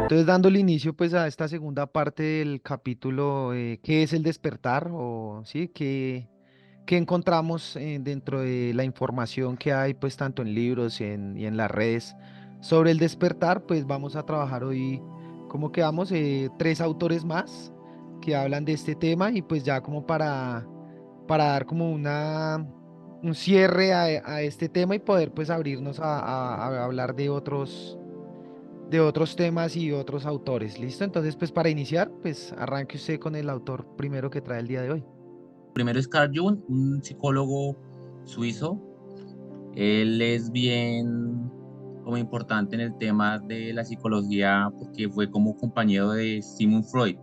Entonces, dándole inicio pues a esta segunda parte del capítulo, ¿qué es el despertar? O sí, ¿qué encontramos dentro de la información que hay pues tanto en libros y en las redes sobre el despertar? Pues vamos a trabajar hoy, como quedamos, tres autores más que hablan de este tema y pues ya como para dar como un cierre a este tema y poder pues abrirnos a hablar de otros temas y otros autores. ¿Listo? Entonces, pues para iniciar, pues arranque usted con el autor primero que trae el día de hoy. Primero es Carl Jung, un psicólogo suizo. Él es bien como importante en el tema de la psicología porque fue como compañero de Sigmund Freud,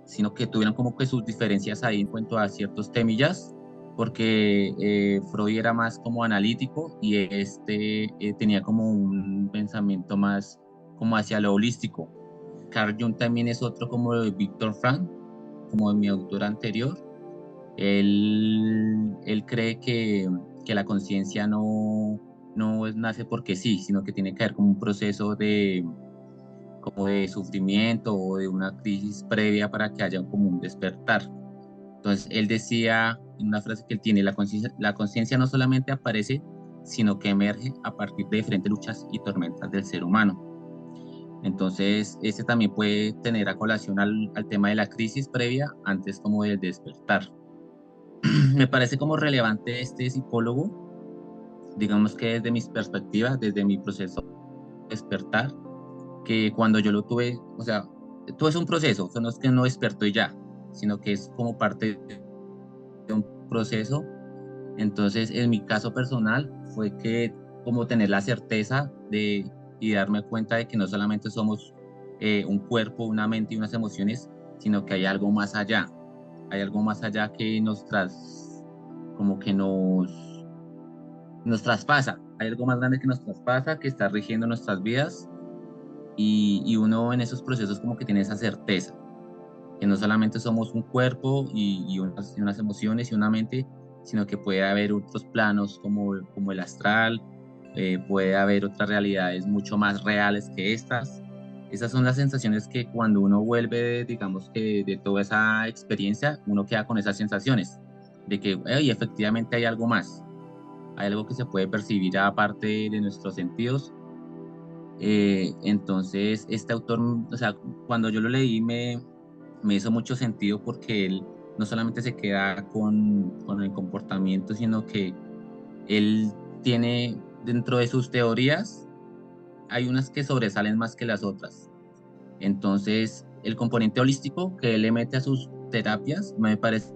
sino que tuvieron como que sus diferencias ahí en cuanto a ciertos temillas, porque Freud era más como analítico y este tenía como un pensamiento más como hacia lo holístico. Carl Jung también es otro como de Viktor Frank, como de mi autor anterior. Él cree que la conciencia nace porque sí, sino que tiene que haber como un proceso como de sufrimiento o de una crisis previa para que haya como un despertar. Entonces, él decía en una frase que él tiene, la conciencia no solamente aparece, sino que emerge a partir de diferentes luchas y tormentas del ser humano. Entonces, este también puede tener a colación al tema de la crisis previa antes como del despertar. Me parece como relevante este psicólogo, digamos que desde mis perspectivas, desde mi proceso de despertar, que cuando yo lo tuve, o sea, todo es un proceso, o sea, no es que no despertó y ya, sino que es como parte de un proceso. Entonces, en mi caso personal, fue que como tener la certeza de y darme cuenta de que no solamente somos un cuerpo, una mente y unas emociones, sino que hay algo más allá. Hay algo más allá que como que nos traspasa. Hay algo más grande que nos traspasa, que está rigiendo nuestras vidas y uno en esos procesos como que tiene esa certeza, que no solamente somos un cuerpo y unas emociones y una mente, sino que puede haber otros planos como el astral, puede haber otras realidades mucho más reales que estas. Esas son las sensaciones que cuando uno vuelve, digamos que de toda esa experiencia, uno queda con esas sensaciones de que "Ey, efectivamente hay algo más, hay algo que se puede percibir aparte de nuestros sentidos". Entonces, este autor, o sea, cuando yo lo leí me hizo mucho sentido porque él no solamente se queda con el comportamiento, sino que él tiene dentro de sus teorías, hay unas que sobresalen más que las otras. Entonces, el componente holístico que él le mete a sus terapias me parece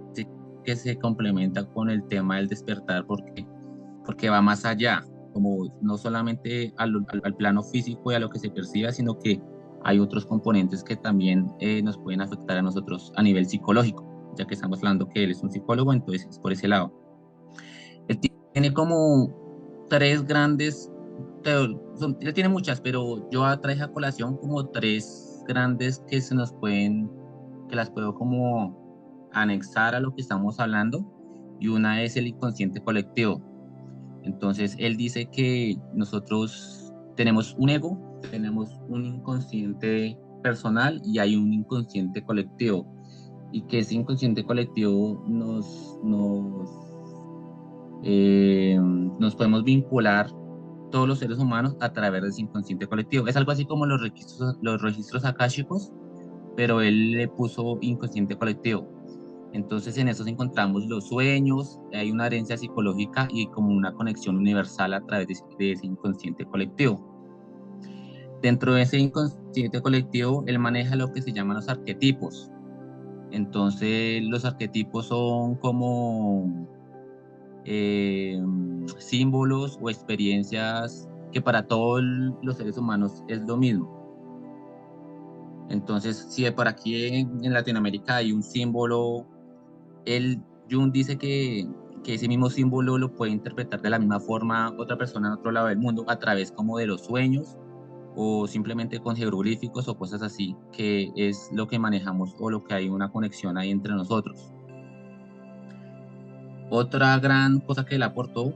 que se complementa con el tema del despertar porque va más allá, como no solamente al plano físico y a lo que se perciba, sino que hay otros componentes que también nos pueden afectar a nosotros a nivel psicológico, ya que estamos hablando que él es un psicólogo, entonces es por ese lado. Él tiene como tres grandes, él tiene muchas, pero yo traje a colación como tres grandes que se nos pueden, que las puedo como anexar a lo que estamos hablando, y una es el inconsciente colectivo. Entonces, él dice que nosotros tenemos un ego, tenemos un inconsciente personal y hay un inconsciente colectivo. Y que ese inconsciente colectivo nos podemos vincular todos los seres humanos a través de ese inconsciente colectivo. Es algo así como los registros akáshicos, pero él le puso inconsciente colectivo. Entonces en eso encontramos los sueños, hay una herencia psicológica y como una conexión universal a través de ese inconsciente colectivo. Dentro de ese inconsciente colectivo, él maneja lo que se llaman los arquetipos. Entonces los arquetipos son como símbolos o experiencias que para todos los seres humanos es lo mismo. Entonces, si de por aquí en Latinoamérica hay un símbolo, él, Jung dice que ese mismo símbolo lo puede interpretar de la misma forma otra persona en otro lado del mundo a través como de los sueños o simplemente con jeroglíficos o cosas así, que es lo que manejamos o lo que hay una conexión ahí entre nosotros. Otra gran cosa que él aportó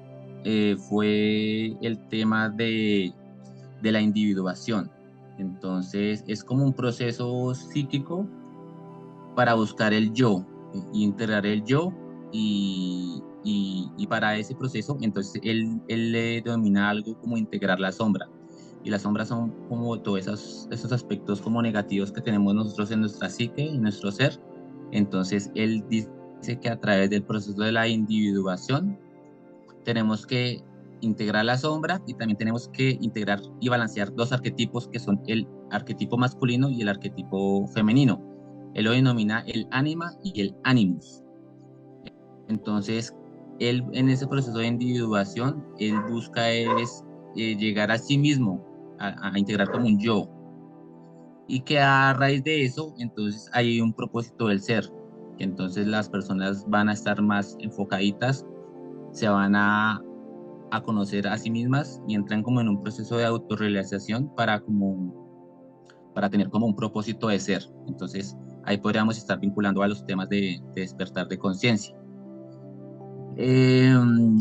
fue el tema de la individuación. Entonces es como un proceso psíquico para buscar el yo, integrar el yo y para ese proceso, entonces él le denomina algo como integrar la sombra. Y las sombras son como todos esos aspectos como negativos que tenemos nosotros en nuestra psique, en nuestro ser. Entonces él dice que a través del proceso de la individuación tenemos que integrar la sombra y también tenemos que integrar y balancear dos arquetipos que son el arquetipo masculino y el arquetipo femenino. Él lo denomina el ánima y el animus. Entonces, él en ese proceso de individuación, él busca es llegar a sí mismo, a integrar como un yo. Y que a raíz de eso, entonces hay un propósito del ser, que entonces las personas van a estar más enfocaditas, se van a conocer a sí mismas y entran como en un proceso de autorrealización para tener como un propósito de ser. Entonces, ahí podríamos estar vinculando a los temas de despertar de conciencia.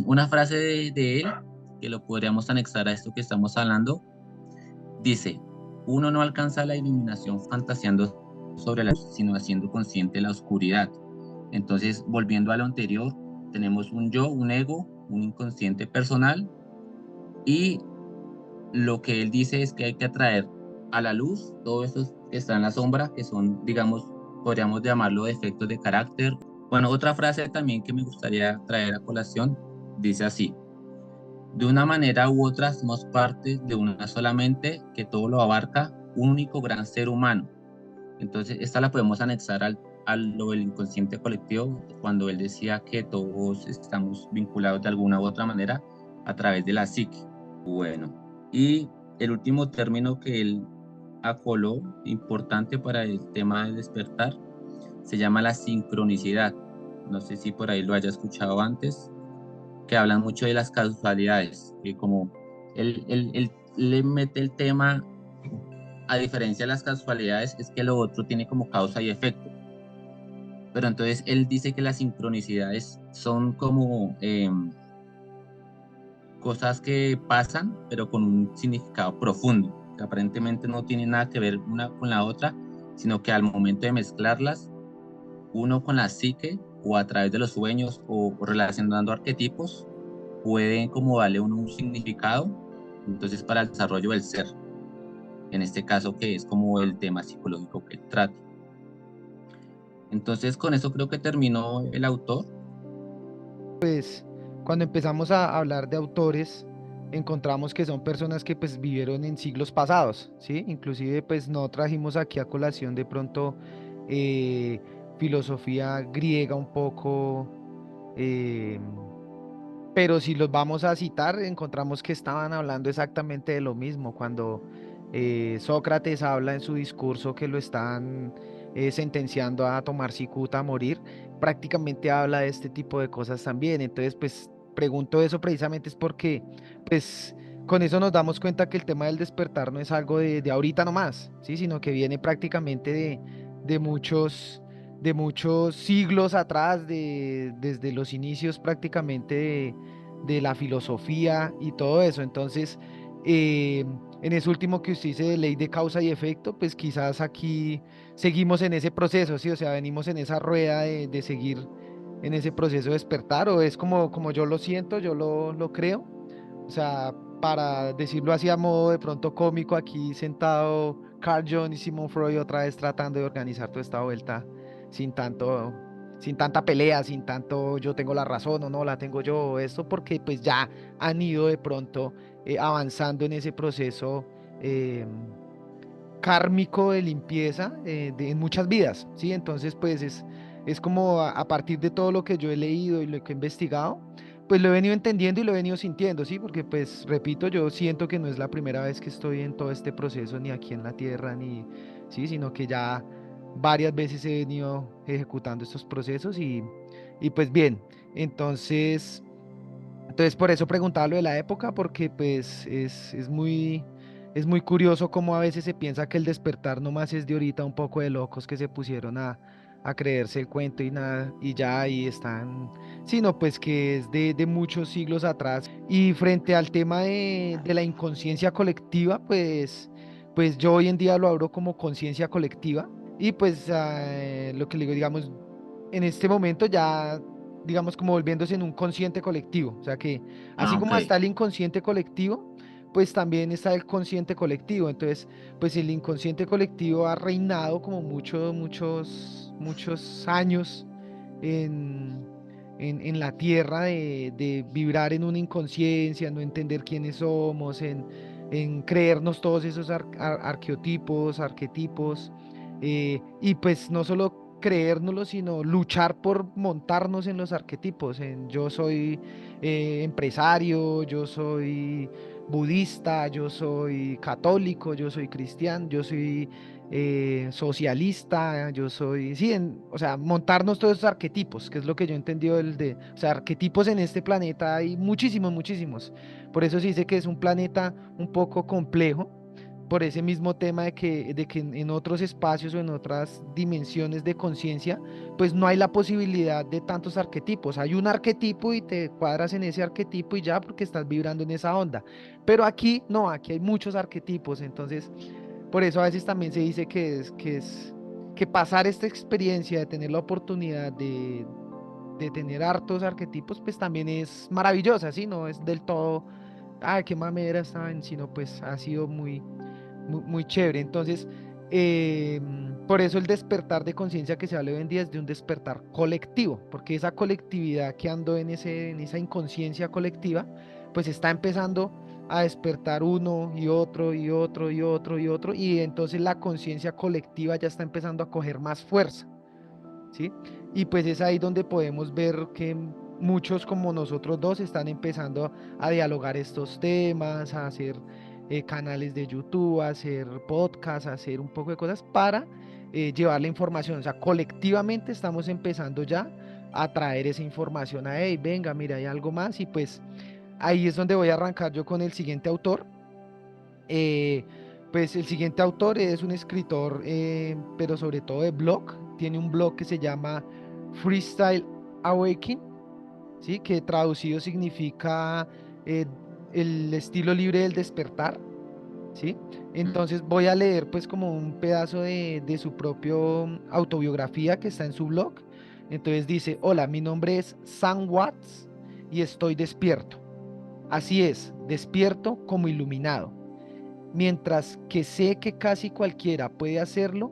Una frase de él, que lo podríamos anexar a esto que estamos hablando, dice, uno no alcanza la iluminación fantaseando sobre la luz, sino haciendo consciente la oscuridad. Entonces, volviendo a lo anterior, tenemos un yo, un ego, un inconsciente personal y lo que él dice es que hay que atraer a la luz todo eso que está en la sombra, que son, digamos, podríamos llamarlo defectos de carácter. Bueno, otra frase también que me gustaría traer a colación dice así, de una manera u otra somos parte de una sola mente que todo lo abarca, un único gran ser humano. Entonces, esta la podemos anexar a lo del inconsciente colectivo, cuando él decía que todos estamos vinculados de alguna u otra manera a través de la psique. Bueno, y el último término que él acoló, importante para el tema del despertar, se llama la sincronicidad. No sé si por ahí lo haya escuchado antes, que hablan mucho de las casualidades, que como él le mete el tema, a diferencia de las casualidades, es que lo otro tiene como causa y efecto. Pero entonces él dice que las sincronicidades son como cosas que pasan, pero con un significado profundo, que aparentemente no tienen nada que ver una con la otra, sino que al momento de mezclarlas, uno con la psique o a través de los sueños o relacionando arquetipos, pueden como darle uno un significado, entonces para el desarrollo del ser, en este caso que es como el tema psicológico que trata. Entonces con eso creo que terminó el autor. Pues cuando empezamos a hablar de autores, encontramos que son personas que pues vivieron en siglos pasados, ¿sí? Inclusive pues no trajimos aquí a colación de pronto eh, filosofía griega un poco, eh, pero si los vamos a citar, encontramos que estaban hablando exactamente de lo mismo. Cuando Sócrates habla en su discurso que lo están sentenciando a tomar cicuta, a morir, prácticamente habla de este tipo de cosas también. Entonces, pues pregunto eso precisamente es porque, pues, con eso nos damos cuenta que el tema del despertar no es algo de ahorita nomás, ¿sí? Sino que viene prácticamente de muchos de muchos siglos atrás, desde los inicios prácticamente de la filosofía y todo eso. Entonces, eh, en ese último que usted dice de ley de causa y efecto, pues quizás aquí seguimos en ese proceso, ¿sí? O sea, venimos en esa rueda de seguir en ese proceso de despertar, o es como yo lo siento, yo lo creo. O sea, para decirlo así a modo de pronto cómico, aquí sentado Carl Jung y Simon Freud otra vez tratando de organizar toda esta vuelta sin tanto, sin tanta pelea, sin tanto yo tengo la razón o no la tengo yo, o esto, porque pues ya han ido de pronto avanzando en ese proceso eh, kármico de limpieza en muchas vidas, ¿sí? Entonces, pues es como a partir de todo lo que yo he leído y lo que he investigado, pues lo he venido entendiendo y lo he venido sintiendo, ¿sí? Porque, pues, repito, yo siento que no es la primera vez que estoy en todo este proceso, ni aquí en la Tierra, ni, ¿sí? Sino que ya varias veces he venido ejecutando estos procesos y pues bien, entonces... Entonces, por eso preguntaba lo de la época, porque pues es muy curioso cómo a veces se piensa que el despertar nomás es de ahorita un poco de locos que se pusieron a creerse el cuento y nada, y ya ahí están, sino pues que es de muchos siglos atrás. Y frente al tema de la inconsciencia colectiva, pues yo hoy en día lo abro como conciencia colectiva y pues lo que le digo, digamos, en este momento ya, digamos, como volviéndose en un consciente colectivo. O sea que así Ah, como ok. está el inconsciente colectivo, pues también está el consciente colectivo. Entonces, pues el inconsciente colectivo ha reinado como muchos años en, en la tierra de vibrar en una inconsciencia, no entender quiénes somos, en creernos todos esos arqueotipos, arquetipos, y pues no solo creérnoslo, sino luchar por montarnos en los arquetipos, en yo soy empresario, yo soy budista, yo soy católico, yo soy cristiano, yo soy socialista, yo soy, sí, o sea, montarnos todos esos arquetipos, que es lo que yo he entendido o sea, arquetipos en este planeta hay muchísimos, muchísimos. Por eso se dice que es un planeta un poco complejo, por ese mismo tema de que en otros espacios o en otras dimensiones de conciencia, pues no hay la posibilidad de tantos arquetipos. Hay un arquetipo y te cuadras en ese arquetipo y ya porque estás vibrando en esa onda. Pero aquí no, aquí hay muchos arquetipos, entonces por eso a veces también se dice que pasar esta experiencia de tener la oportunidad de tener hartos arquetipos, pues también es maravillosa, ¿sí? No es del todo, ay, qué mamera estaban, sino pues ha sido muy chévere. Entonces, por eso el despertar de conciencia que se habla hoy en día es de un despertar colectivo, porque esa colectividad que ando en esa inconsciencia colectiva, pues está empezando a despertar uno y otro y otro y otro y otro, y entonces la conciencia colectiva ya está empezando a coger más fuerza, ¿sí? Y pues es ahí donde podemos ver que muchos como nosotros dos están empezando a dialogar estos temas, a hacer canales de YouTube, a hacer podcasts, a hacer un poco de cosas para llevar la información. O sea, colectivamente estamos empezando ya a traer esa información a, hey, venga, mira, hay algo más. Y pues ahí es donde voy a arrancar yo con el siguiente autor. Eh, pues el siguiente autor es un escritor, pero sobre todo de blog. Tiene un blog que se llama Freestyle Awakening, ¿sí? Que traducido significa eh, el estilo libre del despertar, ¿sí? Mm. Entonces voy a leer pues como un pedazo de su propio autobiografía que está en su blog. Entonces dice, hola, mi nombre es Sam Watts y estoy despierto. Así es, despierto como iluminado. Mientras que sé que casi cualquiera puede hacerlo,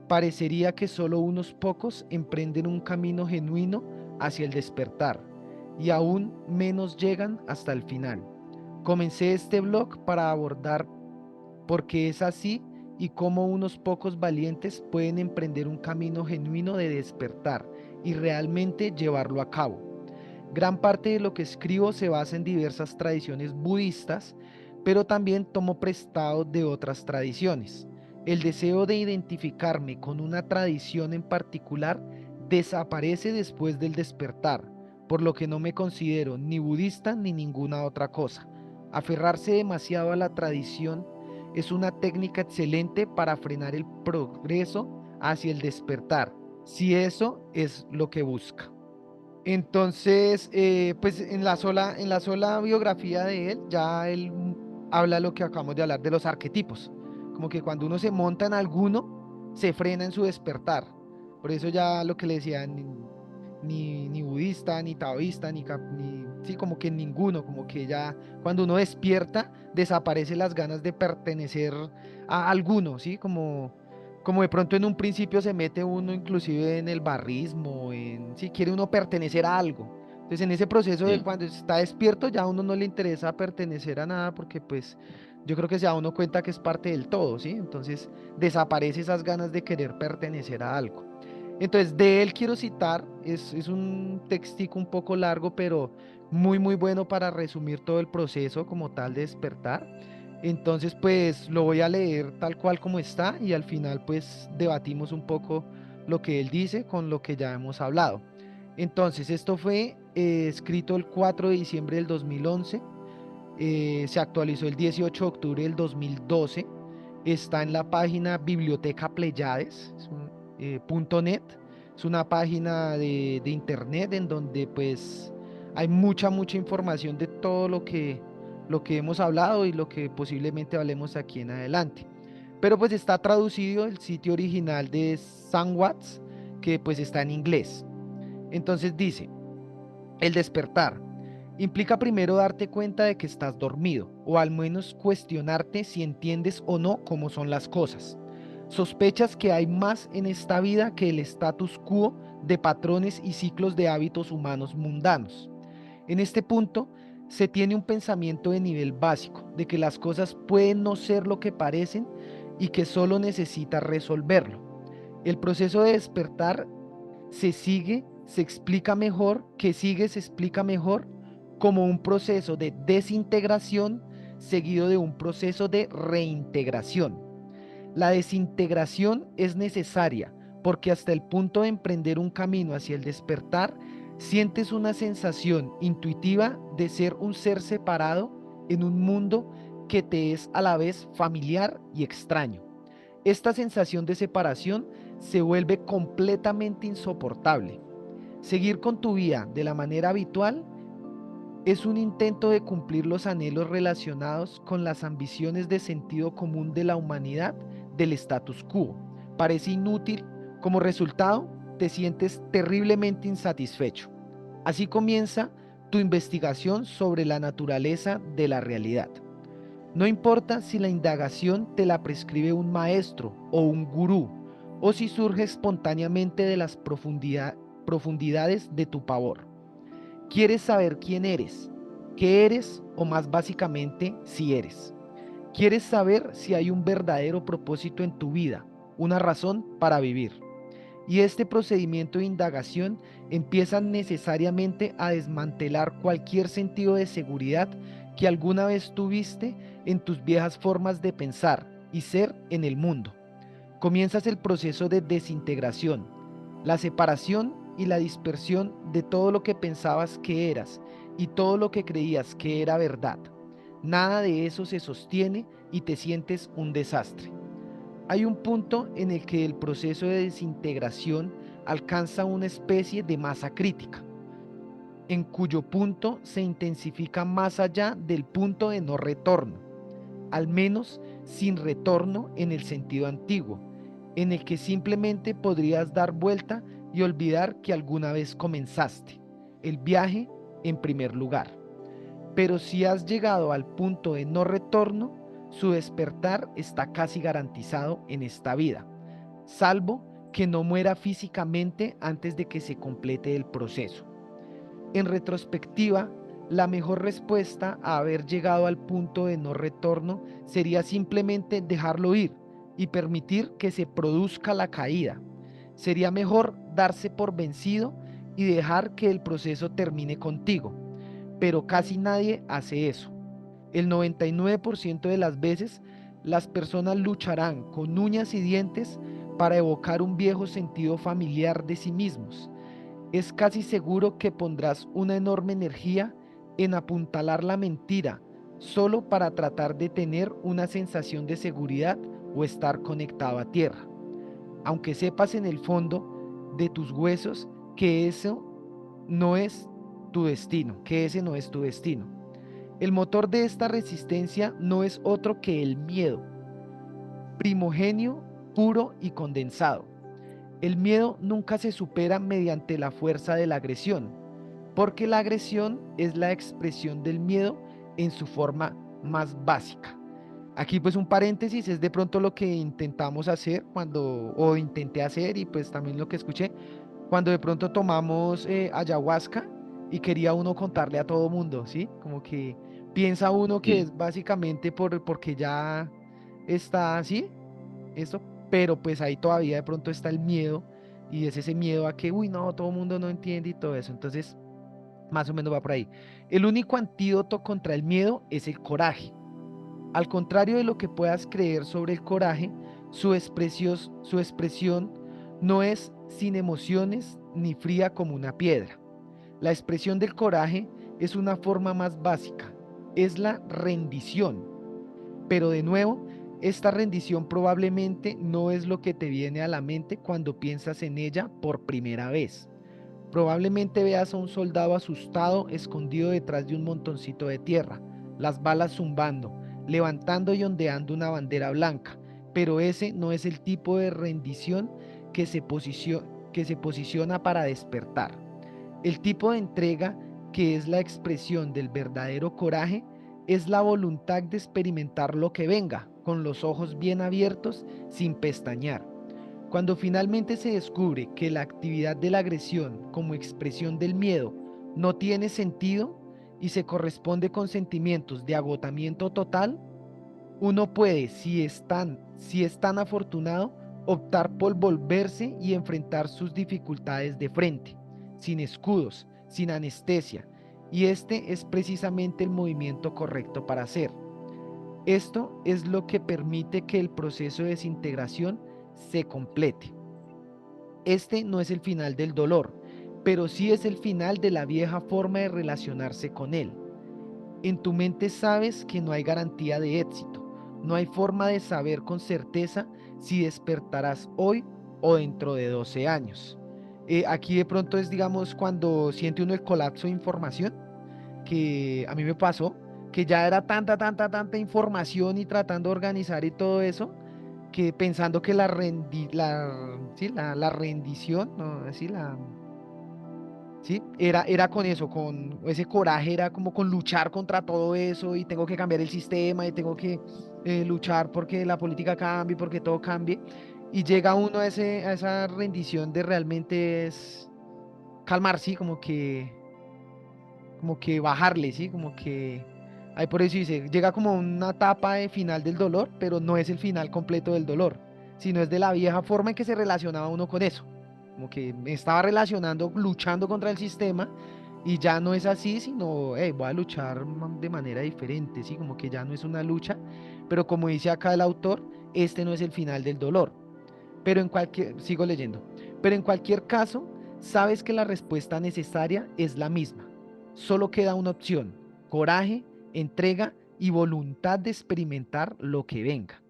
parecería que solo unos pocos emprenden un camino genuino hacia el despertar y aún menos llegan hasta el final. Comencé este blog para abordar por qué es así y cómo unos pocos valientes pueden emprender un camino genuino de despertar y realmente llevarlo a cabo. Gran parte de lo que escribo se basa en diversas tradiciones budistas, pero también tomo prestado de otras tradiciones. El deseo de identificarme con una tradición en particular desaparece después del despertar, por lo que no me considero ni budista ni ninguna otra cosa. Aferrarse demasiado a la tradición es una técnica excelente para frenar el progreso hacia el despertar, si eso es lo que busca. Entonces, pues en la sola biografía de él, ya él habla lo que acabamos de hablar de los arquetipos. Como que cuando uno se monta en alguno, se frena en su despertar. Por eso ya lo que le decía, ni budista, ni taoísta, sí, como que ninguno, como que ya cuando uno despierta, desaparecen las ganas de pertenecer a alguno, ¿sí? Como de pronto en un principio se mete uno inclusive en el barrismo, en si quiere uno pertenecer a algo. Entonces en ese proceso de Sí. cuando está despierto ya a uno no le interesa pertenecer a nada porque pues yo creo que se da uno cuenta que es parte del todo, ¿sí? Entonces desaparece esas ganas de querer pertenecer a algo. Entonces de él quiero citar, es un textico un poco largo, pero muy bueno para resumir todo el proceso como tal de despertar. Entonces, pues lo voy a leer tal cual como está y al final pues debatimos un poco lo que él dice con lo que ya hemos hablado. Entonces, esto fue escrito el 4 de diciembre del 2011, se actualizó el 18 de octubre del 2012, está en la página Biblioteca Pleiades, punto .net, es una página de internet en donde pues hay mucha información de todo lo que hemos hablado y lo que posiblemente hablemos aquí en adelante. pero pues está traducido el sitio original de Sandwatch, que pues está en inglés. Entonces dice, el despertar implica primero darte cuenta de que estás dormido, o al menos cuestionarte si entiendes o no cómo son las cosas. Sospechas que hay más en esta vida que el status quo de patrones y ciclos de hábitos humanos mundanos. En este punto, se tiene un pensamiento de nivel básico, de que las cosas pueden no ser lo que parecen y que solo necesitas resolverlo. El proceso de despertar se explica mejor, se explica mejor como un proceso de desintegración seguido de un proceso de reintegración. La desintegración es necesaria porque hasta el punto de emprender un camino hacia el despertar, sientes una sensación intuitiva de ser un ser separado en un mundo que te es a la vez familiar y extraño. Esta sensación de separación se vuelve completamente insoportable. Seguir con tu vida de la manera habitual es un intento de cumplir los anhelos relacionados con las ambiciones de sentido común de la humanidad del status quo. Parece inútil, como resultado te sientes terriblemente insatisfecho. Así comienza tu investigación sobre la naturaleza de la realidad. No importa si la indagación te la prescribe un maestro o un gurú, o si surge espontáneamente de las profundidades de tu pavor. ¿Quieres saber quién eres? ¿Qué eres? O más básicamente, si eres. ¿Quieres saber si hay un verdadero propósito en tu vida? Una razón para vivir. Y este procedimiento de indagación empieza necesariamente a desmantelar cualquier sentido de seguridad que alguna vez tuviste en tus viejas formas de pensar y ser en el mundo. Comienzas el proceso de desintegración, la separación y la dispersión de todo lo que pensabas que eras y todo lo que creías que era verdad. Nada de eso se sostiene y te sientes un desastre. Hay un punto en el que el proceso de desintegración alcanza una especie de masa crítica, en cuyo punto se intensifica más allá del punto de no retorno, al menos sin retorno en el sentido antiguo, en el que simplemente podrías dar vuelta y olvidar que alguna vez comenzaste el viaje en primer lugar. Pero si has llegado al punto de no retorno, su despertar está casi garantizado en esta vida, salvo que no muera físicamente antes de que se complete el proceso. En retrospectiva, la mejor respuesta a haber llegado al punto de no retorno sería simplemente dejarlo ir y permitir que se produzca la caída. Sería mejor darse por vencido y dejar que el proceso termine contigo, pero casi nadie hace eso. El 99% de las veces, las personas lucharán con uñas y dientes para evocar un viejo sentido familiar de sí mismos. Es casi seguro que pondrás una enorme energía en apuntalar la mentira solo para tratar de tener una sensación de seguridad o estar conectado a tierra, aunque sepas en el fondo de tus huesos que eso no es tu destino, que ese no es tu destino. El motor de esta resistencia no es otro que el miedo, primogenio, puro y condensado. El miedo nunca se supera mediante la fuerza de la agresión, porque la agresión es la expresión del miedo en su forma más básica. Aquí pues un paréntesis es de pronto lo que intentamos hacer o intenté hacer y pues también lo que escuché, cuando de pronto tomamos ayahuasca y quería uno contarle a todo mundo, ¿sí? Como que piensa uno que Sí, es básicamente porque ya está así, eso, pero pues ahí todavía de pronto está el miedo y es ese miedo a que, uy, no, todo el mundo no entiende y todo eso. Entonces, más o menos va por ahí. El único antídoto contra el miedo es el coraje. Al contrario de lo que puedas creer sobre el coraje, su expresión no es sin emociones ni fría como una piedra. La expresión del coraje es una forma más básica, es la rendición. Pero de nuevo, esta rendición probablemente no es lo que te viene a la mente cuando piensas en ella por primera vez. Probablemente veas a un soldado asustado escondido detrás de un montoncito de tierra, las balas zumbando, levantando y ondeando una bandera blanca, pero ese no es el tipo de rendición que se posiciona para despertar. El tipo de entrega que es la expresión del verdadero coraje es la voluntad de experimentar lo que venga, con los ojos bien abiertos, sin pestañear. Cuando finalmente se descubre que la actividad de la agresión como expresión del miedo no tiene sentido y se corresponde con sentimientos de agotamiento total, uno puede, si es tan afortunado, optar por volverse y enfrentar sus dificultades de frente, sin escudos, sin anestesia, y este es precisamente el movimiento correcto para hacer. Esto es lo que permite que el proceso de desintegración se complete. Este no es el final del dolor, pero sí es el final de la vieja forma de relacionarse con él. En tu mente sabes que no hay garantía de éxito. No hay forma de saber con certeza si despertarás hoy o dentro de 12 años. Aquí de pronto es, digamos, cuando siente uno el colapso de información, que a mí me pasó, que ya era tanta información y tratando de organizar y todo eso, que pensando que sí, la rendición, no, sí, sí, era con eso, con ese coraje, era como con luchar contra todo eso y tengo que cambiar el sistema y tengo que luchar porque la política cambie, porque todo cambie. Y llega uno a esa rendición de realmente es calmar, sí, como que bajarle, sí, como que, ahí por eso dice, llega como una etapa de final del dolor, pero no es el final completo del dolor, sino es de la vieja forma en que se relacionaba uno con eso. Como que me estaba relacionando, luchando contra el sistema y ya no es así, sino voy a luchar de manera diferente, ¿sí? Como que ya no es una lucha, pero como dice acá el autor, este no es el final del dolor. Pero en cualquier, sigo leyendo, pero en cualquier caso, sabes que la respuesta necesaria es la misma. Solo queda una opción: coraje, entrega y voluntad de experimentar lo que venga.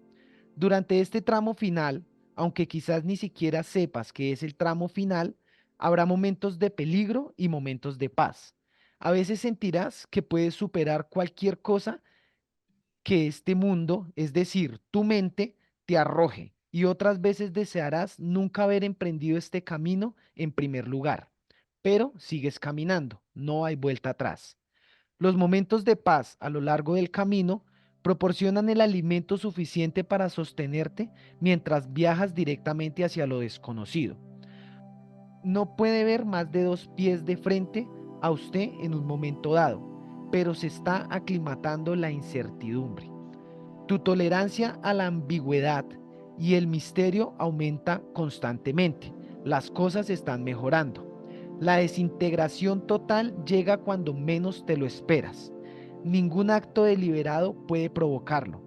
Durante este tramo final, aunque quizás ni siquiera sepas que es el tramo final, habrá momentos de peligro y momentos de paz. A veces sentirás que puedes superar cualquier cosa que este mundo, es decir, tu mente, te arroje, y otras veces desearás nunca haber emprendido este camino en primer lugar. Pero sigues caminando, no hay vuelta atrás. Los momentos de paz a lo largo del camino proporcionan el alimento suficiente para sostenerte mientras viajas directamente hacia lo desconocido. No puede ver más de 2 pies de frente a usted en un momento dado, pero se está aclimatando la incertidumbre. Tu tolerancia a la ambigüedad y el misterio aumenta constantemente. Las cosas están mejorando. La desintegración total llega cuando menos te lo esperas. Ningún acto deliberado puede provocarlo.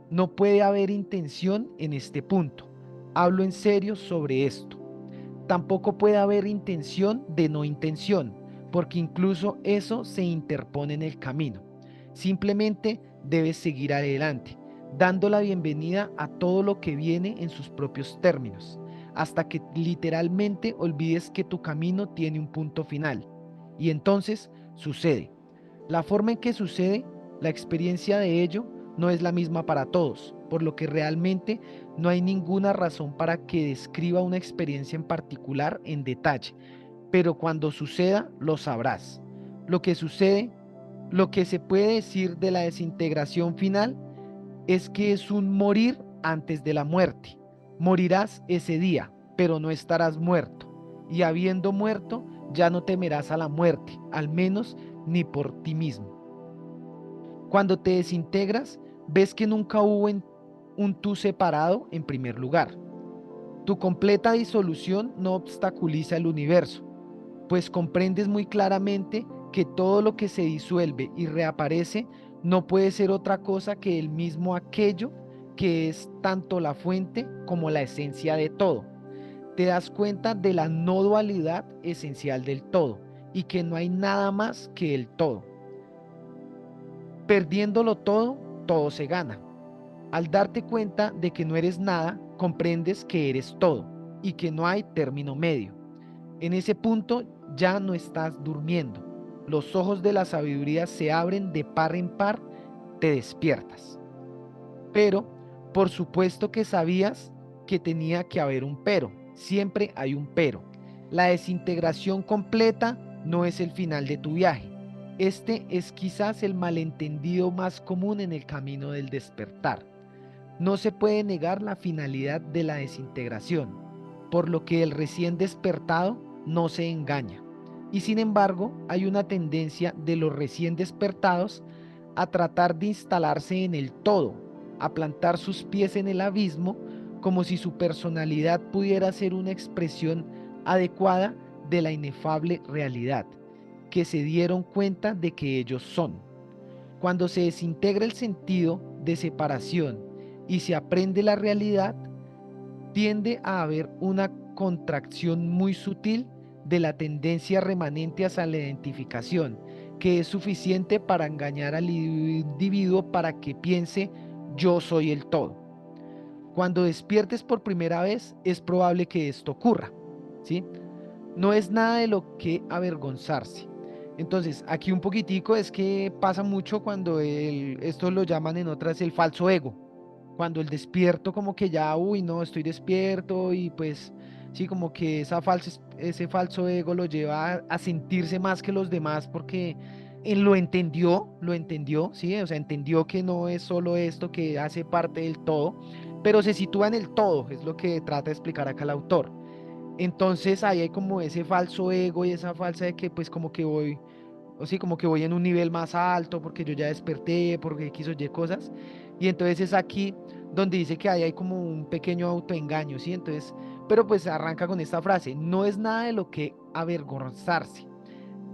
No puede haber intención en este punto. Hablo en serio sobre esto. Tampoco puede haber intención de no intención, porque incluso eso se interpone en el camino. Simplemente debes seguir adelante, dando la bienvenida a todo lo que viene en sus propios términos, hasta que literalmente olvides que tu camino tiene un punto final. Y entonces sucede. La forma en que sucede, la experiencia de ello, no es la misma para todos, por lo que realmente no hay ninguna razón para que describa una experiencia en particular en detalle, pero cuando suceda lo sabrás. Lo que sucede, lo que se puede decir de la desintegración final es que es un morir antes de la muerte. Morirás ese día, pero no estarás muerto. Y habiendo muerto, ya no temerás a la muerte, al menos ni por ti mismo. Cuando te desintegras, ves que nunca hubo un tú separado en primer lugar. Tu completa disolución no obstaculiza el universo, pues comprendes muy claramente que todo lo que se disuelve y reaparece no puede ser otra cosa que el mismo aquello que es tanto la fuente como la esencia de todo. Te das cuenta de la no dualidad esencial del todo y que no hay nada más que el todo. Perdiéndolo todo, todo se gana. Al darte cuenta de que no eres nada, comprendes que eres todo y que no hay término medio. En ese punto ya no estás durmiendo. Los ojos de la sabiduría se abren de par en par, te despiertas. Pero Por supuesto que sabías que tenía que haber un pero. Siempre hay un pero. La desintegración completa no es el final de tu viaje. Este es quizás el malentendido más común en el camino del despertar. No se puede negar la finalidad de la desintegración, por lo que el recién despertado no se engaña. Y sin embargo, hay una tendencia de los recién despertados a tratar de instalarse en el todo, a plantar sus pies en el abismo, como si su personalidad pudiera ser una expresión adecuada de la inefable realidad, que se dieron cuenta de que ellos son. Cuando se desintegra el sentido de separación y se aprende la realidad, tiende a haber una contracción muy sutil de la tendencia remanente hacia la identificación, que es suficiente para engañar al individuo para que piense yo soy el todo. Cuando despiertes por primera vez, es probable que esto ocurra, ¿sí? No es nada de lo que avergonzarse. Entonces, aquí un poquitico es que pasa mucho cuando esto lo llaman en otras el falso ego. Cuando el despierto como que ya, uy, no, estoy despierto y pues sí, como que ese falso ego lo lleva a sentirse más que los demás porque él lo entendió, sí, o sea, entendió que no es solo esto que hace parte del todo, pero se sitúa en el todo, es lo que trata de explicar acá el autor. Entonces ahí hay como ese falso ego y esa falsa de que pues como que voy, o sí, como que voy en un nivel más alto porque yo ya desperté, porque quiso oye cosas. Y entonces es aquí donde dice que ahí hay como un pequeño autoengaño, ¿sí? Entonces, pero pues arranca con esta frase, no es nada de lo que avergonzarse,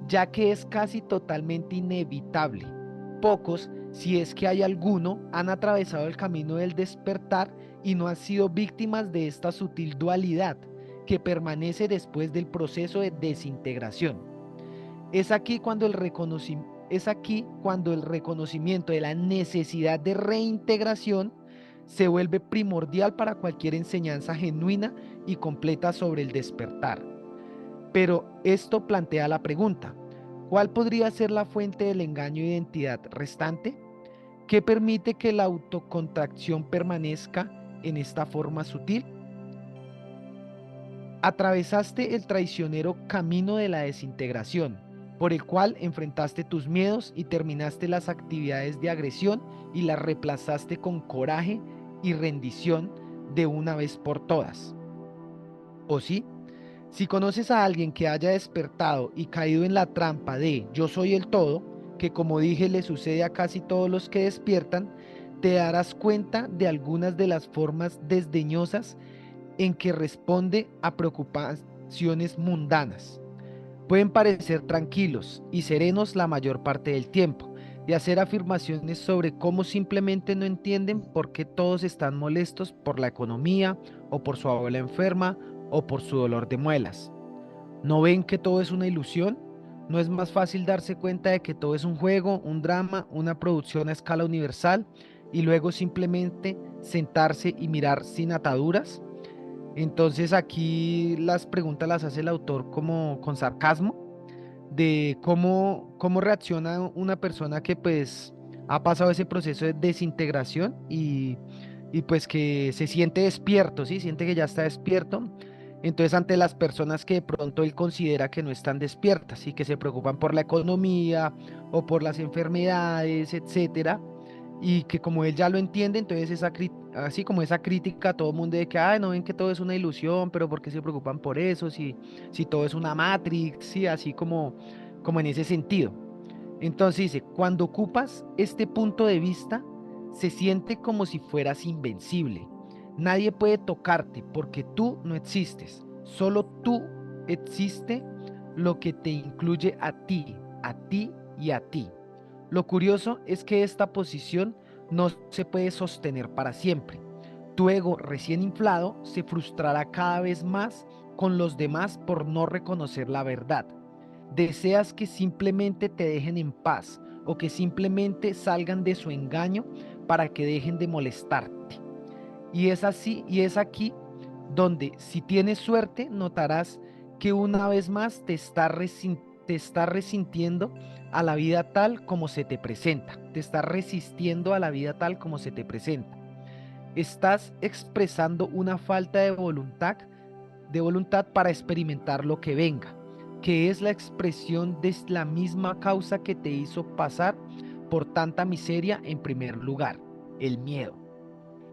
ya que es casi totalmente inevitable. Pocos, si es que hay alguno, han atravesado el camino del despertar y no han sido víctimas de esta sutil dualidad que permanece después del proceso de desintegración. Es aquí cuando el reconocimiento de la necesidad de reintegración se vuelve primordial para cualquier enseñanza genuina y completa sobre el despertar. Pero esto plantea la pregunta, ¿cuál podría ser la fuente del engaño de identidad restante? ¿Qué permite que la autocontracción permanezca en esta forma sutil? Atravesaste el traicionero camino de la desintegración, por el cual enfrentaste tus miedos y terminaste las actividades de agresión y las reemplazaste con coraje y rendición de una vez por todas. ¿O sí? Si conoces a alguien que haya despertado y caído en la trampa de yo soy el todo, que como dije le sucede a casi todos los que despiertan, te darás cuenta de algunas de las formas desdeñosas en que responde a preocupaciones mundanas. Pueden parecer tranquilos y serenos la mayor parte del tiempo, de hacer afirmaciones sobre cómo simplemente no entienden por qué todos están molestos por la economía o por su abuela enferma o por su dolor de muelas. ¿No ven que todo es una ilusión? ¿No es más fácil darse cuenta de que todo es un juego, un drama, una producción a escala universal y luego simplemente sentarse y mirar sin ataduras? Entonces aquí las preguntas las hace el autor como con sarcasmo de cómo reacciona una persona que pues ha pasado ese proceso de desintegración y pues que se siente despierto, ¿sí? Siente que ya está despierto. Entonces ante las personas que de pronto él considera que no están despiertas y que se preocupan por la economía o por las enfermedades, etcétera, y que como él ya lo entiende, entonces así como esa crítica a todo el mundo de que, ay, no ven que todo es una ilusión, pero ¿por qué se preocupan por eso? Si todo es una Matrix, sí, así como en ese sentido. Entonces dice, cuando ocupas este punto de vista, se siente como si fueras invencible. Nadie puede tocarte porque tú no existes. Solo tú existe, lo que te incluye a ti y a ti. Lo curioso es que esta posición no se puede sostener para siempre. Tu ego recién inflado se frustrará cada vez más con los demás por no reconocer la verdad. Deseas que simplemente te dejen en paz o que simplemente salgan de su engaño para que dejen de molestarte. Y es así, y es aquí donde, si tienes suerte, notarás que una vez más te está resintiendo a la vida tal como se te presenta, te está resistiendo a la vida tal como se te presenta. estás expresando una falta de voluntad para experimentar lo que venga, que es la expresión de la misma causa que te hizo pasar por tanta miseria en primer lugar, el miedo.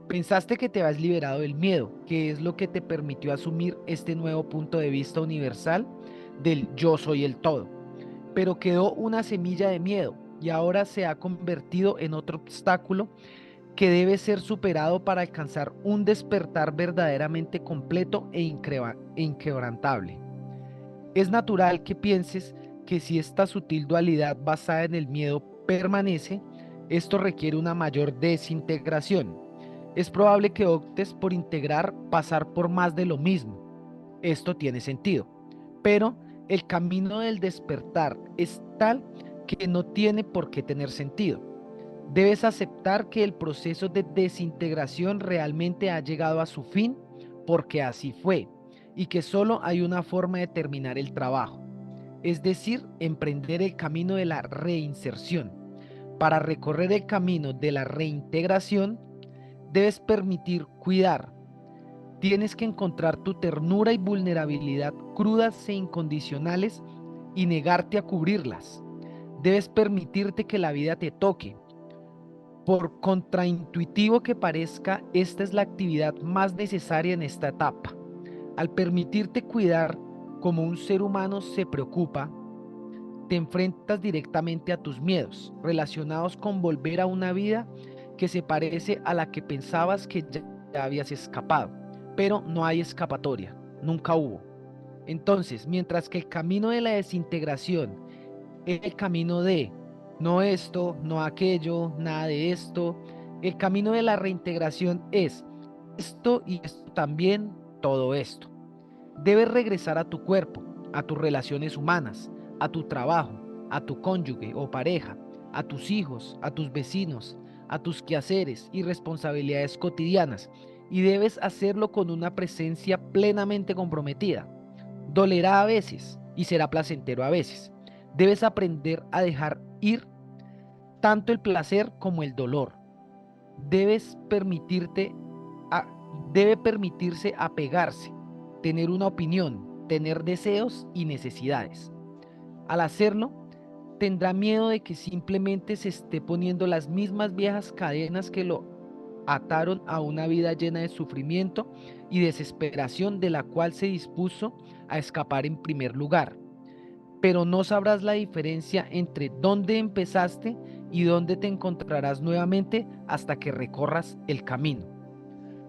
Pensaste que te habías liberado del miedo, que es lo que te permitió asumir este nuevo punto de vista universal del yo soy el todo, pero quedó una semilla de miedo y ahora se ha convertido en otro obstáculo que debe ser superado para alcanzar un despertar verdaderamente completo e inquebrantable. Es natural que pienses que si esta sutil dualidad basada en el miedo permanece, esto requiere una mayor desintegración. Es probable que optes por integrar pasar por más de lo mismo. Esto tiene sentido, pero el camino del despertar es tal que no tiene por qué tener sentido. Debes aceptar que el proceso de desintegración realmente ha llegado a su fin porque así fue y que solo hay una forma de terminar el trabajo, es decir, emprender el camino de la reinserción. Para recorrer el camino de la reintegración, debes permitir cuidar. Tienes que encontrar tu ternura y vulnerabilidad crudas e incondicionales y negarte a cubrirlas. Debes permitirte que la vida te toque. Por contraintuitivo que parezca, esta es la actividad más necesaria en esta etapa. Al permitirte cuidar como un ser humano se preocupa, te enfrentas directamente a tus miedos relacionados con volver a una vida que se parece a la que pensabas que ya habías escapado, pero no hay escapatoria, nunca hubo. Entonces, mientras que el camino de la desintegración es el camino de no esto, no aquello, nada de esto, el camino de la reintegración es esto y esto también, todo esto. Debes regresar a tu cuerpo, a tus relaciones humanas, a tu trabajo, a tu cónyuge o pareja, a tus hijos, a tus vecinos, a tus quehaceres y responsabilidades cotidianas, y debes hacerlo con una presencia plenamente comprometida. Dolerá a veces y será placentero a veces. Debes aprender a dejar ir tanto el placer como el dolor. Debes permitirte, a- debe permitirse apegarse, tener una opinión, tener deseos y necesidades. Al hacerlo, tendrá miedo de que simplemente se esté poniendo las mismas viejas cadenas que lo ataron a una vida llena de sufrimiento y desesperación de la cual se dispuso a escapar en primer lugar. Pero no sabrás la diferencia entre dónde empezaste y dónde te encontrarás nuevamente hasta que recorras el camino.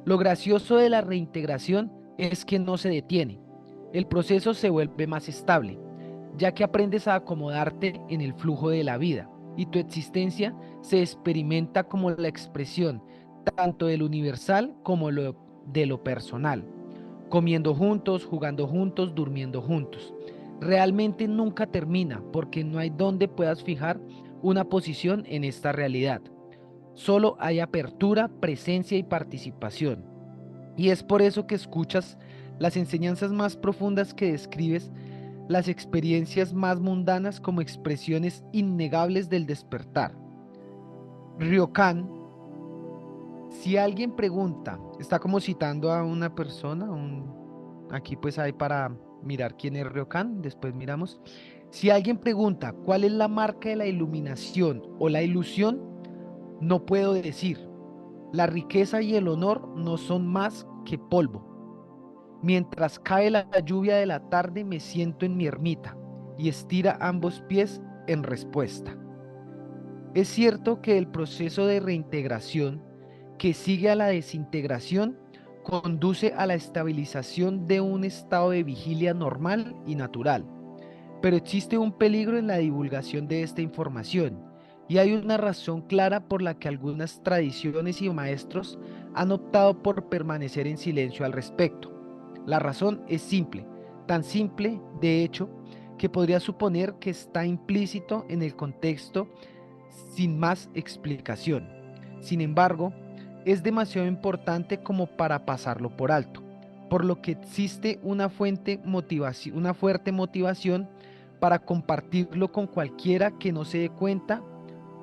Lo gracioso de la reintegración es que no se detiene. El proceso se vuelve más estable, ya que aprendes a acomodarte en el flujo de la vida y tu existencia se experimenta como la expresión tanto del universal como de lo personal, comiendo juntos, jugando juntos, durmiendo juntos. Realmente nunca termina porque no hay donde puedas fijar una posición en esta realidad. Solo hay apertura, presencia y participación. Y es por eso que escuchas las enseñanzas más profundas que describes, las experiencias más mundanas como expresiones innegables del despertar. Ryokan, si alguien pregunta, está como citando a una persona, aquí pues hay para mirar quién es Ryokan, después miramos. Si alguien pregunta cuál es la marca de la iluminación o la ilusión, no puedo decir. La riqueza y el honor no son más que polvo. Mientras cae la lluvia de la tarde, me siento en mi ermita y estira ambos pies en respuesta. Es cierto que el proceso de reintegración que sigue a la desintegración conduce a la estabilización de un estado de vigilia normal y natural, pero existe un peligro en la divulgación de esta información y hay una razón clara por la que algunas tradiciones y maestros han optado por permanecer en silencio al respecto. La razón es simple, tan simple, de hecho, que podría suponer que está implícito en el contexto sin más explicación. Sin embargo, es demasiado importante como para pasarlo por alto, por lo que existe una fuerte motivación para compartirlo con cualquiera que no se dé cuenta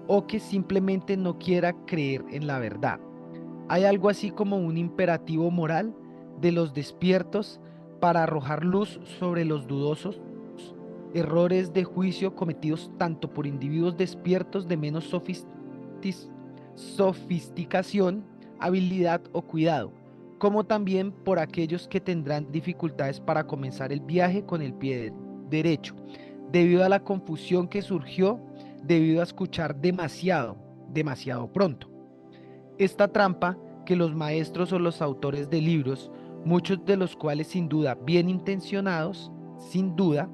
o que simplemente no quiera creer en la verdad. Hay algo así como un imperativo moral de los despiertos para arrojar luz sobre los dudosos errores de juicio cometidos tanto por individuos despiertos de menos sofisticación, habilidad o cuidado, como también por aquellos que tendrán dificultades para comenzar el viaje con el pie derecho, debido a la confusión que surgió debido a escuchar demasiado pronto. Esta trampa que los maestros o los autores de libros, muchos de los cuales sin duda bien intencionados, sin duda,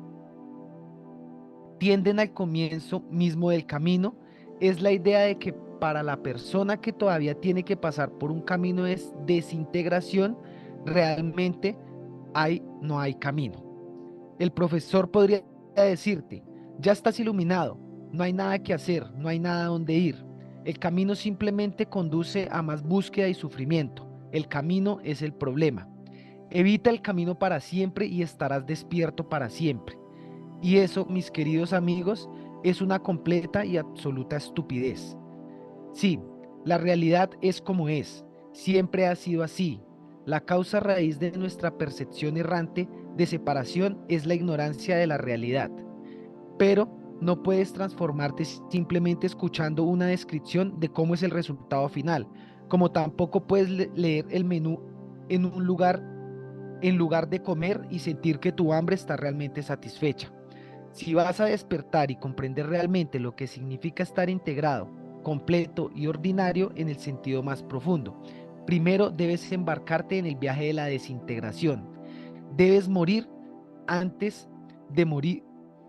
tienden al comienzo mismo del camino, es la idea de que para la persona que todavía tiene que pasar por un camino de desintegración, realmente no hay camino. El profesor podría decirte, ya estás iluminado, no hay nada que hacer, no hay nada a dónde ir. El camino simplemente conduce a más búsqueda y sufrimiento. El camino es el problema. Evita el camino para siempre y estarás despierto para siempre. Y eso, mis queridos amigos, es una completa y absoluta estupidez. Sí, la realidad es como es, siempre ha sido así. La causa raíz de nuestra percepción errante de separación es la ignorancia de la realidad. Pero no puedes transformarte simplemente escuchando una descripción de cómo es el resultado final, como tampoco puedes leer el menú en un lugar en lugar de comer y sentir que tu hambre está realmente satisfecha. Si vas a despertar y comprender realmente lo que significa estar integrado, completo y ordinario en el sentido más profundo, primero debes embarcarte en el viaje de la desintegración. Debes morir antes de morir,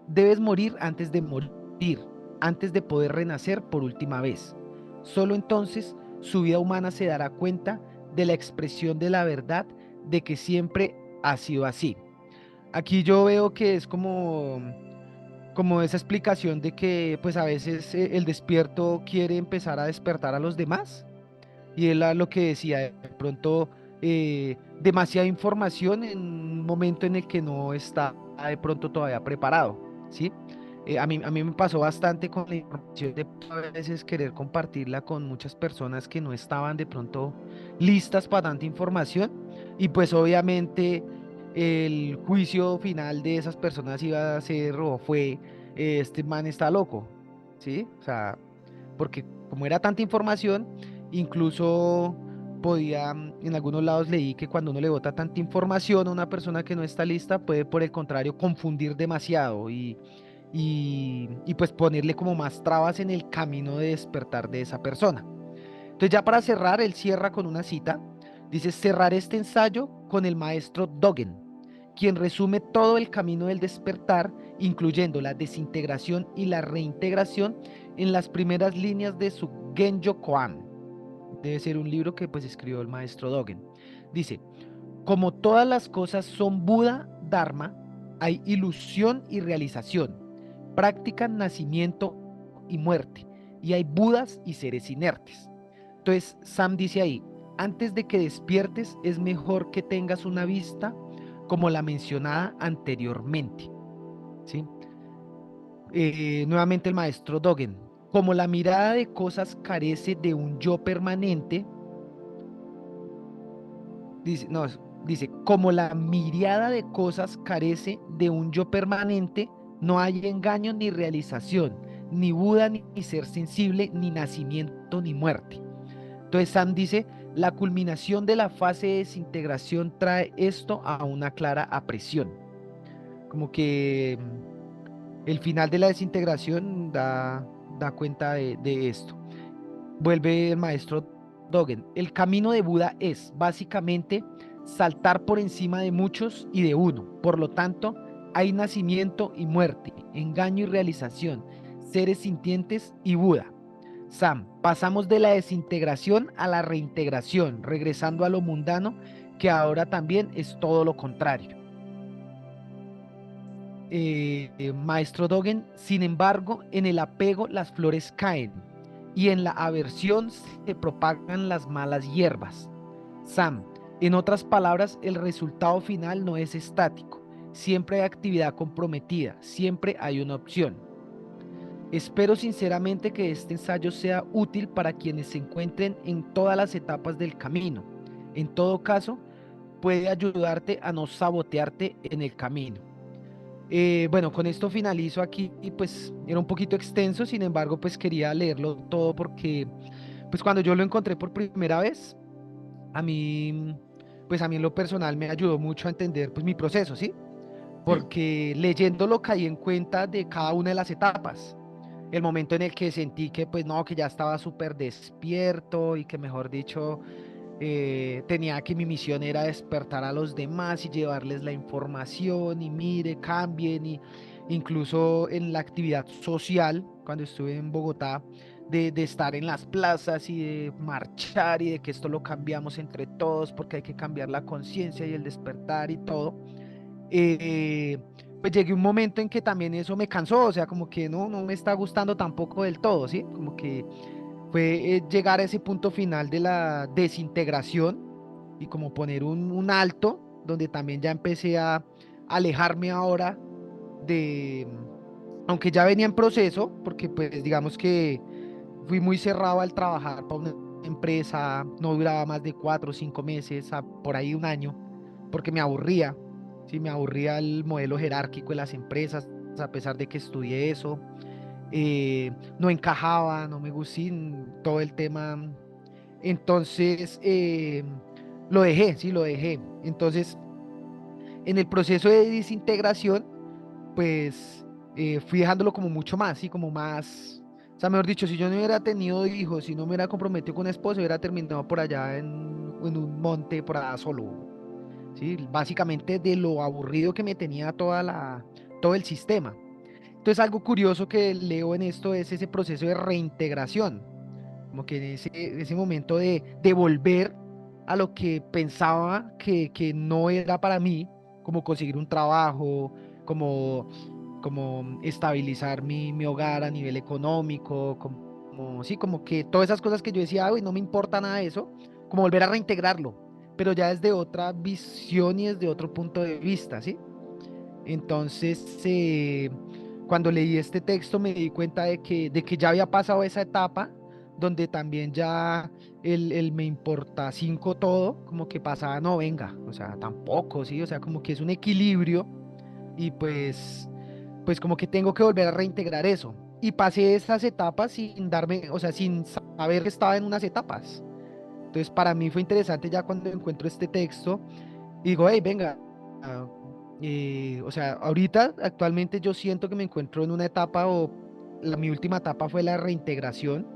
debes morir antes de poder renacer por última vez. Solo entonces su vida humana se dará cuenta de la expresión de la verdad de que siempre ha sido así. Aquí yo veo que es como esa explicación de que pues a veces el despierto quiere empezar a despertar a los demás y él a lo que decía, de pronto demasiada información en un momento en el que no está de pronto todavía preparado, ¿sí? A mí me pasó bastante con la información de a veces querer compartirla con muchas personas que no estaban de pronto listas para tanta información y pues obviamente el juicio final de esas personas iba a ser o fue, este man está loco, ¿sí? O sea, porque como era tanta información, incluso podía, en algunos lados leí que cuando uno le bota tanta información a una persona que no está lista, puede por el contrario confundir demasiado y pues ponerle como más trabas en el camino de despertar de esa persona. Entonces ya para cerrar, él cierra con una cita. Dice, cerrar este ensayo con el maestro Dogen, quien resume todo el camino del despertar, incluyendo la desintegración y la reintegración en las primeras líneas de su Genjo Koan. Debe ser un libro que pues escribió el maestro Dogen. Dice, como todas las cosas son Buda, Dharma, hay ilusión y realización, práctica, nacimiento y muerte, y hay Budas y seres inertes. Entonces, Sam dice ahí, antes de que despiertes es mejor que tengas una vista como la mencionada anteriormente, ¿sí? Nuevamente el maestro Dogen, como la mirada de cosas carece de un yo permanente, dice, no, dice, como la mirada de cosas carece de un yo permanente, no hay engaño ni realización, ni Buda, ni ser sensible, ni nacimiento, ni muerte. Entonces Sam dice, la culminación de la fase de desintegración trae esto a una clara apreciación. Como que el final de la desintegración da cuenta de esto. Vuelve el maestro Dogen. El camino de Buda es básicamente saltar por encima de muchos y de uno. Por lo tanto, hay nacimiento y muerte, engaño y realización, seres sintientes y Buda. Sam, pasamos de la desintegración a la reintegración, regresando a lo mundano, que ahora también es todo lo contrario. Maestro Dogen, sin embargo, en el apego las flores caen y en la aversión se propagan las malas hierbas. Sam, en otras palabras, el resultado final no es estático, siempre hay actividad comprometida, siempre hay una opción. Espero sinceramente que este ensayo sea útil para quienes se encuentren en todas las etapas del camino. En todo caso, puede ayudarte a no sabotearte en el camino. Bueno, con esto finalizo aquí y pues era un poquito extenso, sin embargo, pues quería leerlo todo porque pues cuando yo lo encontré por primera vez, a mí, pues a mí en lo personal me ayudó mucho a entender pues mi proceso, ¿sí? Sí, Porque leyéndolo caí en cuenta de cada una de las etapas. El momento en el que sentí que pues no, que ya estaba súper despierto y que mejor dicho tenía que mi misión era despertar a los demás y llevarles la información y mire, cambien y incluso en la actividad social, cuando estuve en Bogotá, de estar en las plazas y de marchar y de que esto lo cambiamos entre todos porque hay que cambiar la conciencia y el despertar y todo. eh, pues llegué a un momento en que también eso me cansó, o sea, como que no me está gustando tampoco del todo, ¿sí? Como que fue llegar a ese punto final de la desintegración y como poner un alto, donde también ya empecé a alejarme ahora de, aunque ya venía en proceso, porque pues digamos que fui muy cerrado al trabajar para una empresa, no duraba más de 4 o 5 meses, por ahí un año, porque me aburría, sí, me aburría el modelo jerárquico de las empresas, a pesar de que estudié eso, no encajaba, no me gustó todo el tema. Entonces, lo dejé, sí, lo dejé. Entonces, en el proceso de desintegración, pues fui dejándolo como mucho más, sí, como más, o sea, mejor dicho, si yo no hubiera tenido hijos, si no me hubiera comprometido con una esposa, hubiera terminado por allá en un monte, por allá solo, sí, básicamente de lo aburrido que me tenía todo el sistema. Entonces, algo curioso que leo en esto es ese proceso de reintegración, como que en ese momento de volver a lo que pensaba que no era para mí, como conseguir un trabajo, como estabilizar mi hogar a nivel económico, sí, como que todas esas cosas que yo decía, "Ay, no me importa nada de eso", como volver a reintegrarlo, pero ya desde otra visión y desde otro punto de vista, ¿sí? Entonces, cuando leí este texto me di cuenta de que ya había pasado esa etapa donde también ya el me importa cinco todo, como que pasaba, no, venga, o sea, tampoco, sí, o sea, como que es un equilibrio y pues como que tengo que volver a reintegrar eso. Y pasé esas etapas sin darme, o sea, sin saber que estaba en unas etapas. Entonces, para mí fue interesante ya cuando encuentro este texto y digo, hey, venga, ah, o sea, ahorita actualmente yo siento que me encuentro en una etapa o mi última etapa fue la reintegración,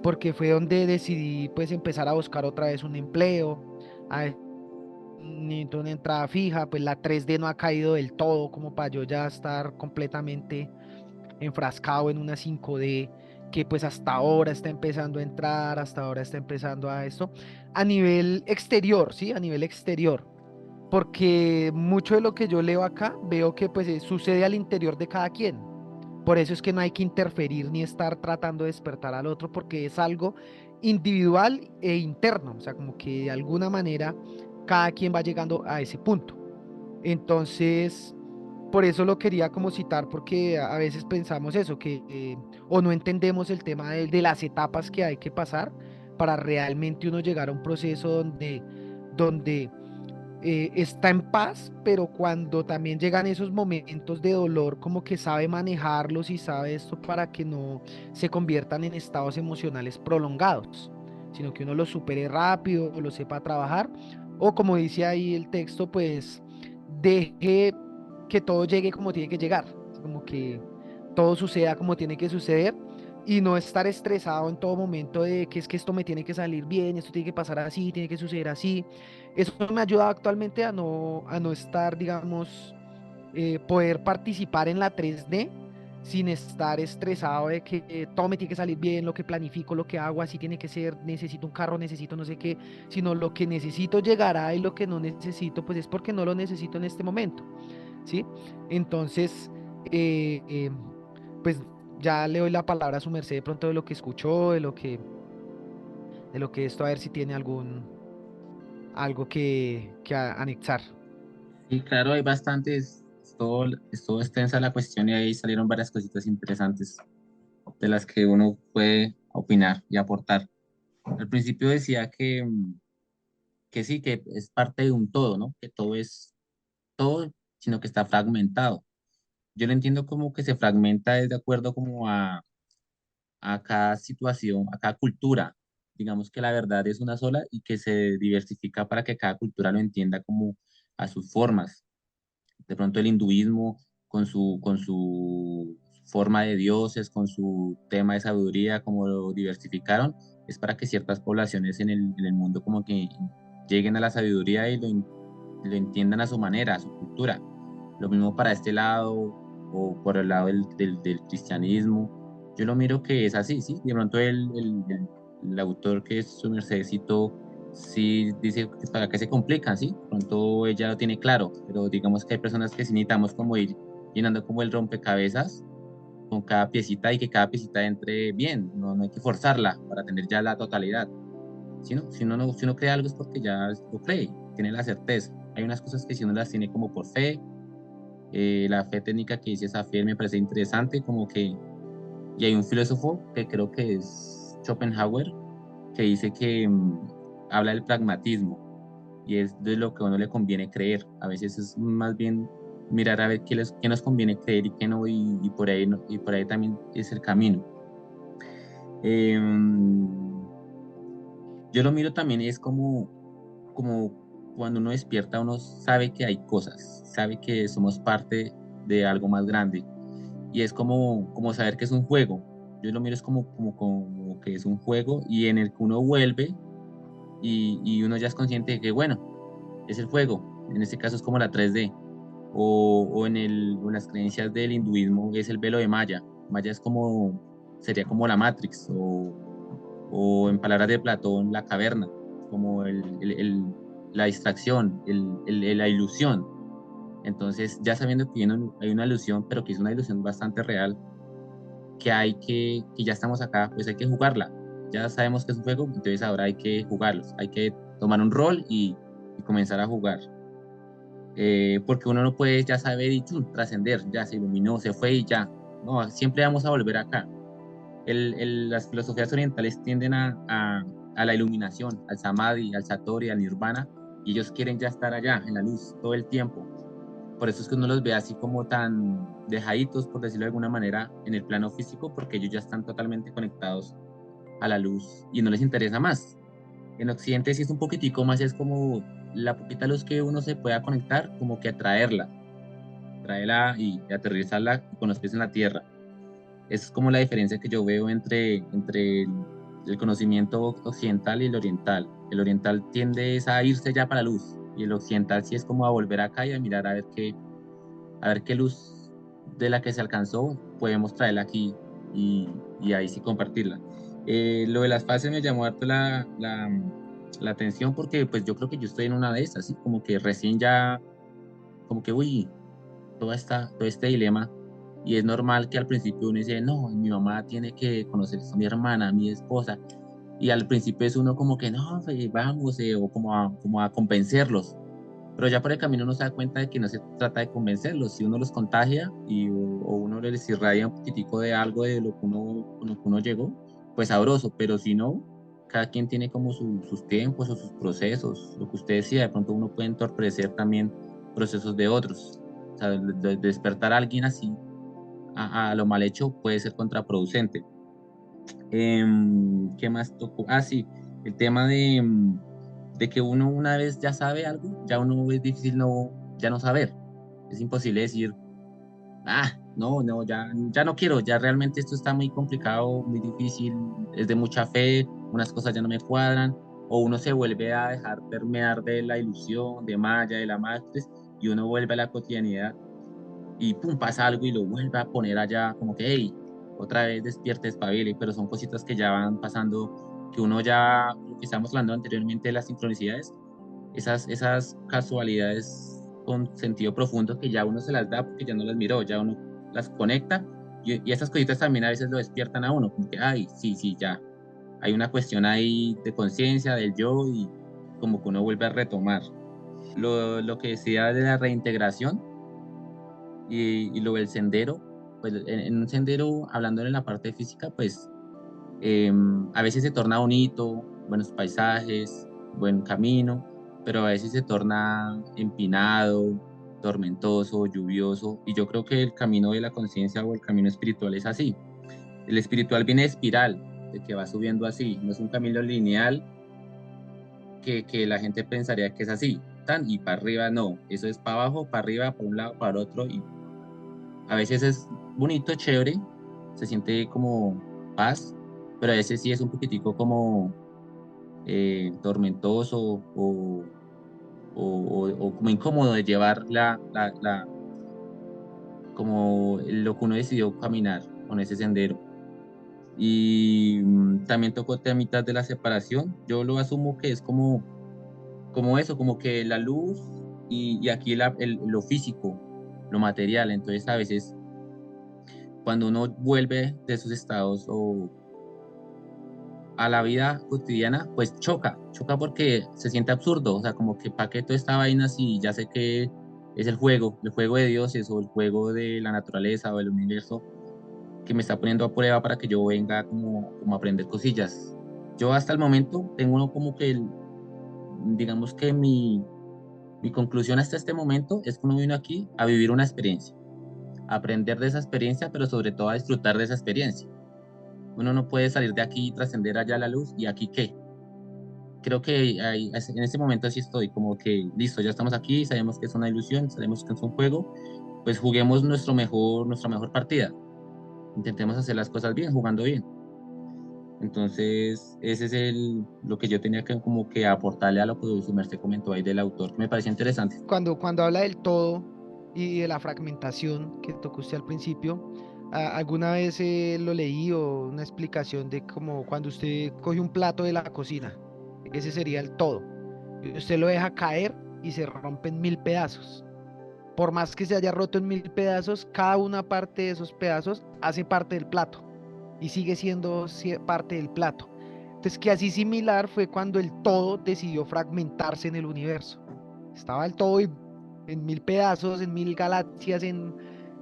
porque fue donde decidí pues empezar a buscar otra vez un empleo, a necesito una entrada fija, pues la 3D no ha caído del todo como para yo ya estar completamente enfrascado en una 5D que pues hasta ahora está empezando a entrar, hasta ahora está empezando a esto, a nivel exterior, ¿sí? A nivel exterior porque mucho de lo que yo leo acá veo que pues sucede al interior de cada quien. Por eso es que no hay que interferir ni estar tratando de despertar al otro porque es algo individual e interno, o sea, como que de alguna manera cada quien va llegando a ese punto. Entonces, por eso lo quería como citar porque a veces pensamos eso, que o no entendemos el tema de las etapas que hay que pasar para realmente uno llegar a un proceso donde está en paz, pero cuando también llegan esos momentos de dolor, como que sabe manejarlos y sabe esto para que no se conviertan en estados emocionales prolongados, sino que uno los supere rápido, lo sepa trabajar, o como dice ahí el texto, pues deje que todo llegue como tiene que llegar, como que todo suceda como tiene que suceder. Y no estar estresado en todo momento de que es que esto me tiene que salir bien, esto tiene que pasar así, tiene que suceder así. Eso me ayuda actualmente a no estar, digamos, poder participar en la 3D sin estar estresado de que todo me tiene que salir bien, lo que planifico, lo que hago, así tiene que ser, necesito un carro, necesito no sé qué, sino lo que necesito llegará y lo que no necesito, pues es porque no lo necesito en este momento, ¿sí? Entonces, eh, eh, pues ya le doy la palabra a su merced de pronto de lo que escuchó, de lo que esto, a ver si tiene algo que anexar. y claro, hay bastantes, es todo extensa la cuestión y ahí salieron varias cositas interesantes. de las que uno puede opinar y aportar. Al principio decía que sí, que es parte de un todo, ¿no? Que todo es todo, sino que está fragmentado. Yo lo entiendo como que se fragmenta es de acuerdo como a cada situación, a cada cultura. Digamos que la verdad es una sola y que se diversifica para que cada cultura lo entienda como a sus formas. De pronto el hinduismo con su forma de dioses, con su tema de sabiduría, como lo diversificaron, es para que ciertas poblaciones en el mundo como que lleguen a la sabiduría y lo entiendan a su manera, a su cultura. Lo mismo para este lado o por el lado del cristianismo. Yo lo miro que es así, ¿sí? De pronto el autor que es su mercedcito sí dice que para qué se complican, ¿sí? De pronto ella lo tiene claro, pero digamos que hay personas que sí necesitamos como ir llenando como el rompecabezas con cada piecita y que cada piecita entre bien, no, no hay que forzarla para tener ya la totalidad. Si uno cree algo es porque ya lo cree, tiene la certeza. Hay unas cosas que si uno las tiene como por fe, la fe técnica que dice esa fe me parece interesante, como que, y hay un filósofo que creo que es Schopenhauer, que dice que habla del pragmatismo y es de lo que a uno le conviene creer. A veces es más bien mirar a ver qué nos conviene creer y qué no, y por ahí, y por ahí también es el camino. Yo lo miro también, es como cuando uno despierta, uno sabe que hay cosas, sabe que somos parte de algo más grande. Y es como saber que es un juego. Yo lo miro es como que es un juego y en el que uno vuelve y uno ya es consciente de que, bueno, es el juego. En este caso es como la 3D. O o en las creencias del hinduismo es el velo de Maya. Maya es sería como la Matrix o en palabras de Platón, la caverna, como la distracción, la ilusión. Entonces, ya sabiendo que hay una ilusión, pero que es una ilusión bastante real, que ya estamos acá, pues hay que jugarla. Ya sabemos que es un juego, entonces ahora hay que jugarlos, hay que tomar un rol y comenzar a jugar. Porque uno no puede ya saber y chun, trascender, ya se iluminó, se fue y ya. No, siempre vamos a volver acá. Las filosofías orientales tienden a la iluminación, al samadhi, al satori, al nirvana, y ellos quieren ya estar allá, en la luz, todo el tiempo. Por eso es que uno los ve así como tan dejaditos, por decirlo de alguna manera, en el plano físico, porque ellos ya están totalmente conectados a la luz y no les interesa más. En Occidente sí es un poquitico más, es como la poquita luz que uno se pueda conectar, como que atraerla, traerla y aterrizarla con los pies en la tierra. Esa es como la diferencia que yo veo entre el conocimiento occidental y el oriental. El oriental tiende es a irse ya para la luz y el occidental sí es como a volver acá y a mirar a ver qué luz de la que se alcanzó podemos traerla aquí y ahí sí compartirla. Lo de las fases me llamó harto la atención porque pues yo creo que yo estoy en una de esas, ¿sí? Como que recién ya, como que, uy, todo este dilema. Y es normal que al principio uno dice, no, mi mamá tiene que conocer a mi hermana, a mi esposa. Y al principio es uno como que, no, vamos, o como a convencerlos. Pero ya por el camino uno se da cuenta de que no se trata de convencerlos. Si uno los contagia o uno les irradia un poquitico de algo de con lo que uno llegó, pues sabroso. Pero si no, cada quien tiene como sus tiempos o sus procesos. Lo que usted decía, de pronto uno puede entorpecer también procesos de otros. O sea, despertar a alguien así a lo mal hecho puede ser contraproducente. ¿Qué más tocó? Ah, sí, el tema de que uno una vez ya sabe algo, ya uno es difícil ya no saber. Es imposible decir, no, no, ya no quiero, ya realmente esto está muy complicado, muy difícil, es de mucha fe, unas cosas ya no me cuadran, o uno se vuelve a dejar permear de la ilusión, de Maya, de la Matrix, y uno vuelve a la cotidianidad y pum, pasa algo y lo vuelve a poner allá, como que, hey, otra vez despierte, espabile, pero son cositas que ya van pasando, que uno ya, lo que estábamos hablando anteriormente de las sincronicidades, esas casualidades con sentido profundo que ya uno se las da porque ya no las miró, ya uno las conecta y esas cositas también a veces lo despiertan a uno, como que, ay, sí, sí, ya, hay una cuestión ahí de conciencia del yo y como que uno vuelve a retomar. Lo que decía de la reintegración y lo del sendero. pues en un sendero, hablando en la parte física, pues a veces se torna bonito, buenos paisajes, buen camino, pero a veces se torna empinado, tormentoso, lluvioso, y yo creo que el camino de la conciencia o el camino espiritual es así. El espiritual viene de espiral, de que va subiendo así, no es un camino lineal que la gente pensaría que es así, tan y para arriba no, eso es para abajo, para arriba, para un lado, para otro, y a veces es bonito, chévere, se siente como paz, pero a veces sí es un poquitico como tormentoso o como incómodo de llevar como lo que uno decidió caminar con ese sendero. Y también tocó temitas de la separación. Yo lo asumo que es como eso, como que la luz y aquí lo físico, lo material. Entonces a veces cuando uno vuelve de esos estados o a la vida cotidiana, pues choca porque se siente absurdo, o sea, como que para qué toda esta vaina si ya sé que es el juego de dioses o el juego de la naturaleza o del universo que me está poniendo a prueba para que yo venga como a aprender cosillas. Yo hasta el momento tengo uno como que, digamos que mi conclusión hasta este momento es que uno vino aquí a vivir una experiencia, a aprender de esa experiencia, pero sobre todo a disfrutar de esa experiencia. Uno no puede salir de aquí y trascender allá a la luz y aquí qué. Creo que en este momento así estoy, como que listo, ya estamos aquí, sabemos que es una ilusión, sabemos que es un juego, pues juguemos nuestra mejor partida. Intentemos hacer las cosas bien, jugando bien. Entonces, ese es lo que yo tenía que como que aportarle a lo que su merced comentó ahí del autor, que me pareció interesante. Cuando habla del todo y de la fragmentación que tocó usted al principio, alguna vez lo leí o una explicación de como cuando usted coge un plato de la cocina, ese sería el todo. Y usted lo deja caer y se rompe en mil pedazos. Por más que se haya roto en mil pedazos, cada una parte de esos pedazos hace parte del plato y sigue siendo parte del plato. Entonces, que así similar fue cuando el todo decidió fragmentarse en el universo. Estaba el todo en mil pedazos, en mil galaxias, en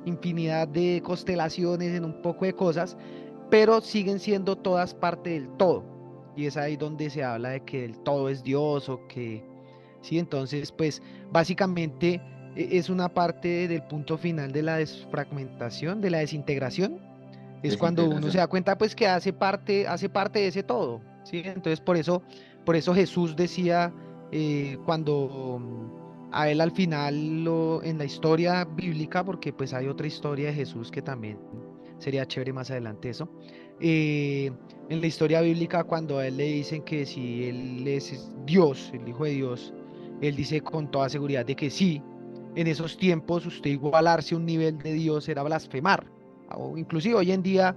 infinidad de constelaciones, en un poco de cosas, pero siguen siendo todas parte del todo. Y es ahí donde se habla de que el todo es Dios o que, sí, entonces, pues básicamente es una parte del punto final de la desfragmentación, de la desintegración. Es cuando uno se Desintegración. da cuenta, pues, que hace parte de ese todo, ¿sí? Entonces, por eso Jesús decía, cuando a él al final, en la historia bíblica, porque pues hay otra historia de Jesús que también sería chévere más adelante eso, eh, en la historia bíblica, cuando a él le dicen que si él es Dios, el Hijo de Dios, él dice con toda seguridad de que sí, en esos tiempos usted igualarse a un nivel de Dios era blasfemar. O inclusive hoy en día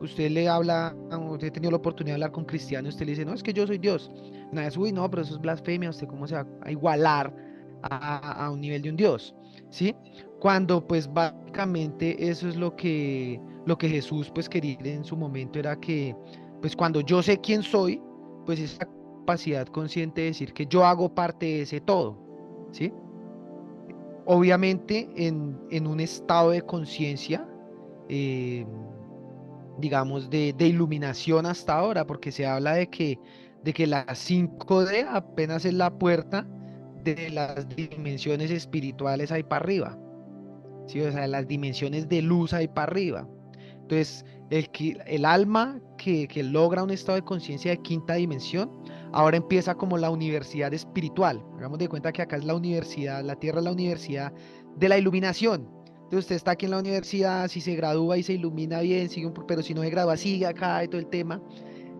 usted le habla, usted ha tenido la oportunidad de hablar con cristianos, usted le dice, no, es que yo soy Dios. Una vez, uy, no, pero eso es blasfemia, usted cómo se va a igualar a un nivel de un Dios, ¿sí? Cuando pues básicamente eso es lo que Jesús pues quería en su momento era que pues cuando yo sé quién soy, pues esa capacidad consciente de decir que yo hago parte de ese todo, ¿sí? Obviamente en un estado de conciencia, eh, digamos, de iluminación hasta ahora, porque se habla de que la 5D apenas es la puerta de las dimensiones espirituales ahí para arriba, ¿sí? O sea, las dimensiones de luz ahí para arriba. Entonces, el alma que logra un estado de conciencia de quinta dimensión, ahora empieza como la universidad espiritual. Hagamos de cuenta que acá es la universidad, la Tierra es la universidad de la iluminación. Entonces, usted está aquí en la universidad, si se gradúa y se ilumina bien, sigue pero si no se gradúa, sigue acá y todo el tema.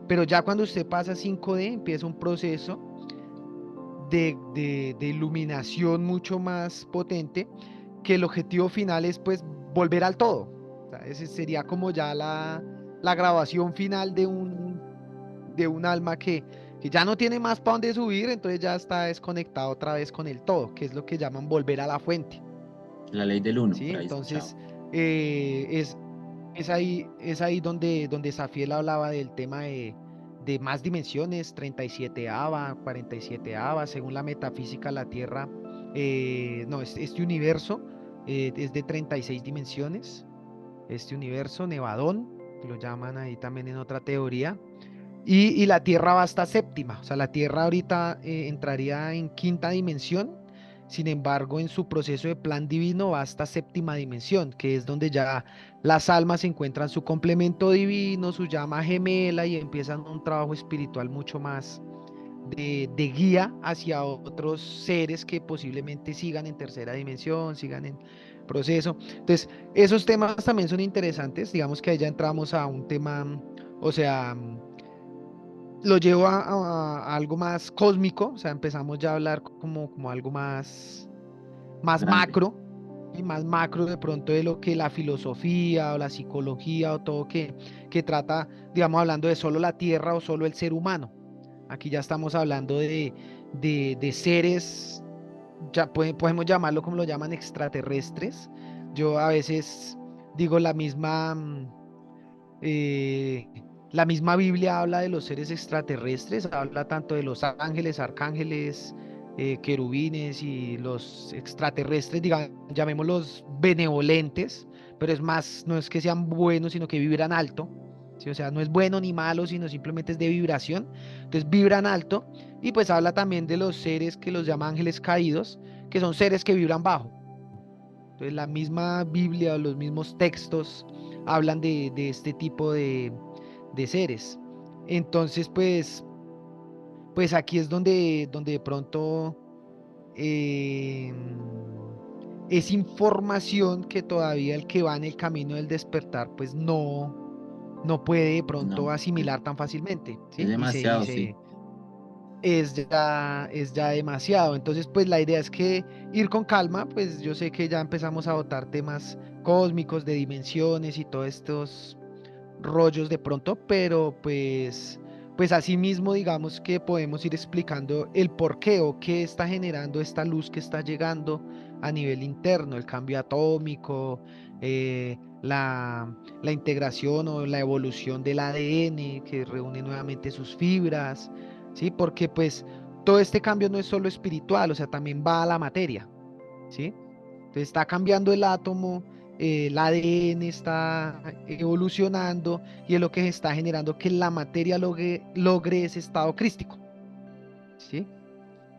Pero ya cuando usted pasa a 5D, empieza un proceso de iluminación mucho más potente, que el objetivo final es pues volver al todo. O sea, ese sería como ya la grabación final de un alma que ya no tiene más para dónde subir, entonces ya está desconectado otra vez con el todo, que es lo que llaman volver a la fuente. La ley del uno, ¿Sí? por ahí escuchado. Entonces, es es ahí donde Safiel hablaba del tema de más dimensiones, 37 ava, 47 ava, según la metafísica, la Tierra, no, este universo es de 36 dimensiones, este universo, Nevadón, que lo llaman ahí también en otra teoría. Y la Tierra va hasta séptima, o sea, la Tierra ahorita entraría en quinta dimensión, sin embargo, en su proceso de plan divino va hasta séptima dimensión, que es donde ya las almas encuentran su complemento divino, su llama gemela y empiezan un trabajo espiritual mucho más de guía hacia otros seres que posiblemente sigan en tercera dimensión, sigan en proceso. Entonces, esos temas también son interesantes, digamos que ahí ya entramos a un tema, o sea lo llevo a algo más cósmico, o sea, empezamos ya a hablar como algo más Grande. macro, y más macro de pronto de lo que la filosofía o la psicología o todo que trata, digamos, hablando de solo la Tierra o solo el ser humano. Aquí ya estamos hablando de seres, ya podemos llamarlo como lo llaman extraterrestres. Yo a veces digo eh, la misma Biblia habla de los seres extraterrestres, habla tanto de los ángeles, arcángeles, querubines y los extraterrestres, digamos, llamémoslos benevolentes, pero es más, no es que sean buenos, sino que vibran alto. ¿Sí? O sea, no es bueno ni malo, sino simplemente es de vibración. Entonces vibran alto y pues habla también de los seres que los llama ángeles caídos, que son seres que vibran bajo. Entonces la misma Biblia, los mismos textos hablan de este tipo de seres. Entonces, pues aquí es donde de pronto eh, es información que todavía el que va en el camino del despertar, pues no puede de No, pronto asimilar tan fácilmente, es ¿sí? demasiado, sí. Es ya demasiado. Entonces, pues la idea es que ir con calma, pues yo sé que ya empezamos a botar temas cósmicos, de dimensiones y todos estos rollos de pronto, pero pues así mismo digamos que podemos ir explicando el por qué o qué está generando esta luz que está llegando a nivel interno, el cambio atómico, la integración o la evolución del ADN que reúne nuevamente sus fibras, ¿sí? Porque pues todo este cambio no es solo espiritual, o sea, también va a la materia, ¿sí? Entonces está cambiando el átomo, el ADN está evolucionando y es lo que se está generando que la materia logre ese estado crístico, ¿sí?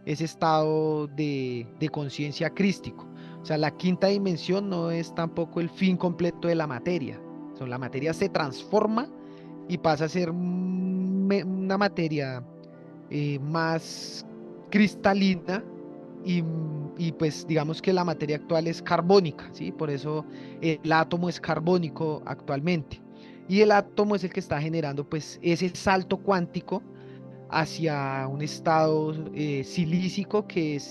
Ese estado de conciencia crístico. O sea, la quinta dimensión no es tampoco el fin completo de la materia. O sea, la materia se transforma y pasa a ser una materia más cristalina y pues digamos que la materia actual es carbónica, ¿sí? Por eso el átomo es carbónico actualmente. Y el átomo es el que está generando pues ese salto cuántico hacia un estado silícico que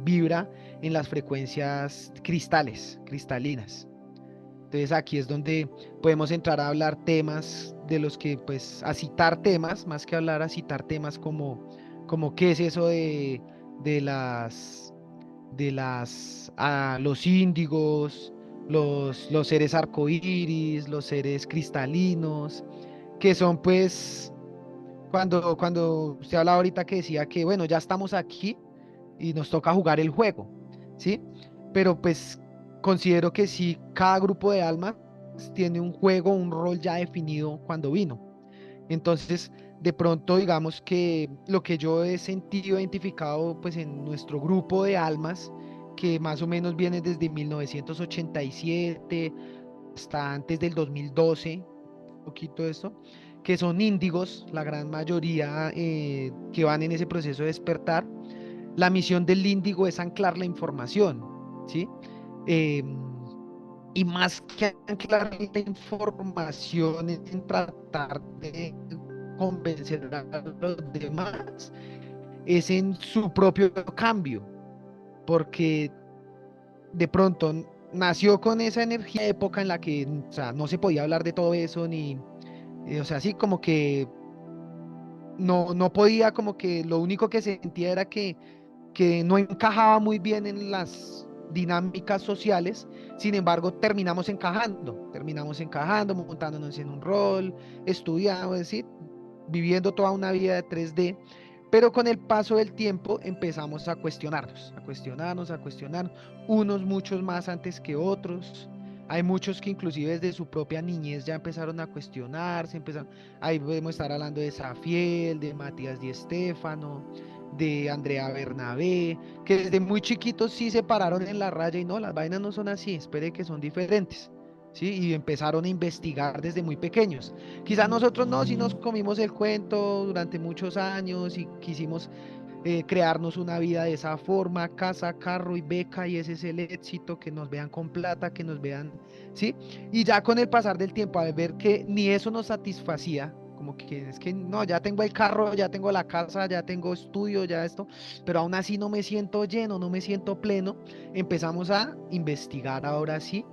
vibra en las frecuencias cristalinas. Entonces aquí es donde podemos entrar a hablar temas de los que, pues, a citar temas, más que hablar, a citar temas como qué es eso de los índigos, los seres arcoíris, los seres cristalinos, que son pues, cuando usted hablaba ahorita que decía que, bueno, ya estamos aquí y nos toca jugar el juego, ¿sí? Pero pues considero que sí, cada grupo de almas tiene un juego, un rol ya definido cuando vino. Entonces, de pronto, digamos que lo que yo he sentido identificado pues en nuestro grupo de almas, que más o menos viene desde 1987 hasta antes del 2012, un poquito de esto, que son índigos, la gran mayoría que van en ese proceso de despertar. La misión del índigo es anclar la información, ¿sí? Eh, y más que anclar la información en tratar de convencer a los demás, es en su propio cambio, porque de pronto nació con esa energía de época en la que, o sea, no se podía hablar de todo eso, ni, o sea, así como que no podía, como que lo único que sentía era que no encajaba muy bien en las dinámicas sociales, sin embargo terminamos encajando, montándonos en un rol, estudiando, es decir, viviendo toda una vida de 3D, pero con el paso del tiempo empezamos a cuestionarnos, unos muchos más antes que otros, Hay muchos que inclusive desde su propia niñez ya empezaron a cuestionarse, empezaron, ahí podemos estar hablando de Safiel, de Matías Di Stéfano, de Andrea Bernabé, que desde muy chiquitos sí se pararon en la raya y no, las vainas no son así, espere que son diferentes. ¿Sí? Y empezaron a investigar desde muy pequeños. Quizás nosotros no, si nos comimos el cuento durante muchos años y quisimos crearnos una vida de esa forma, casa, carro y beca, y ese es el éxito, que nos vean con plata, que nos vean, ¿sí? Y ya con el pasar del tiempo, al ver que ni eso nos satisfacía, como que es que no, ya tengo el carro, ya tengo la casa, ya tengo estudio, ya esto, pero aún así no me siento lleno, no me siento pleno, empezamos a investigar ahora sí,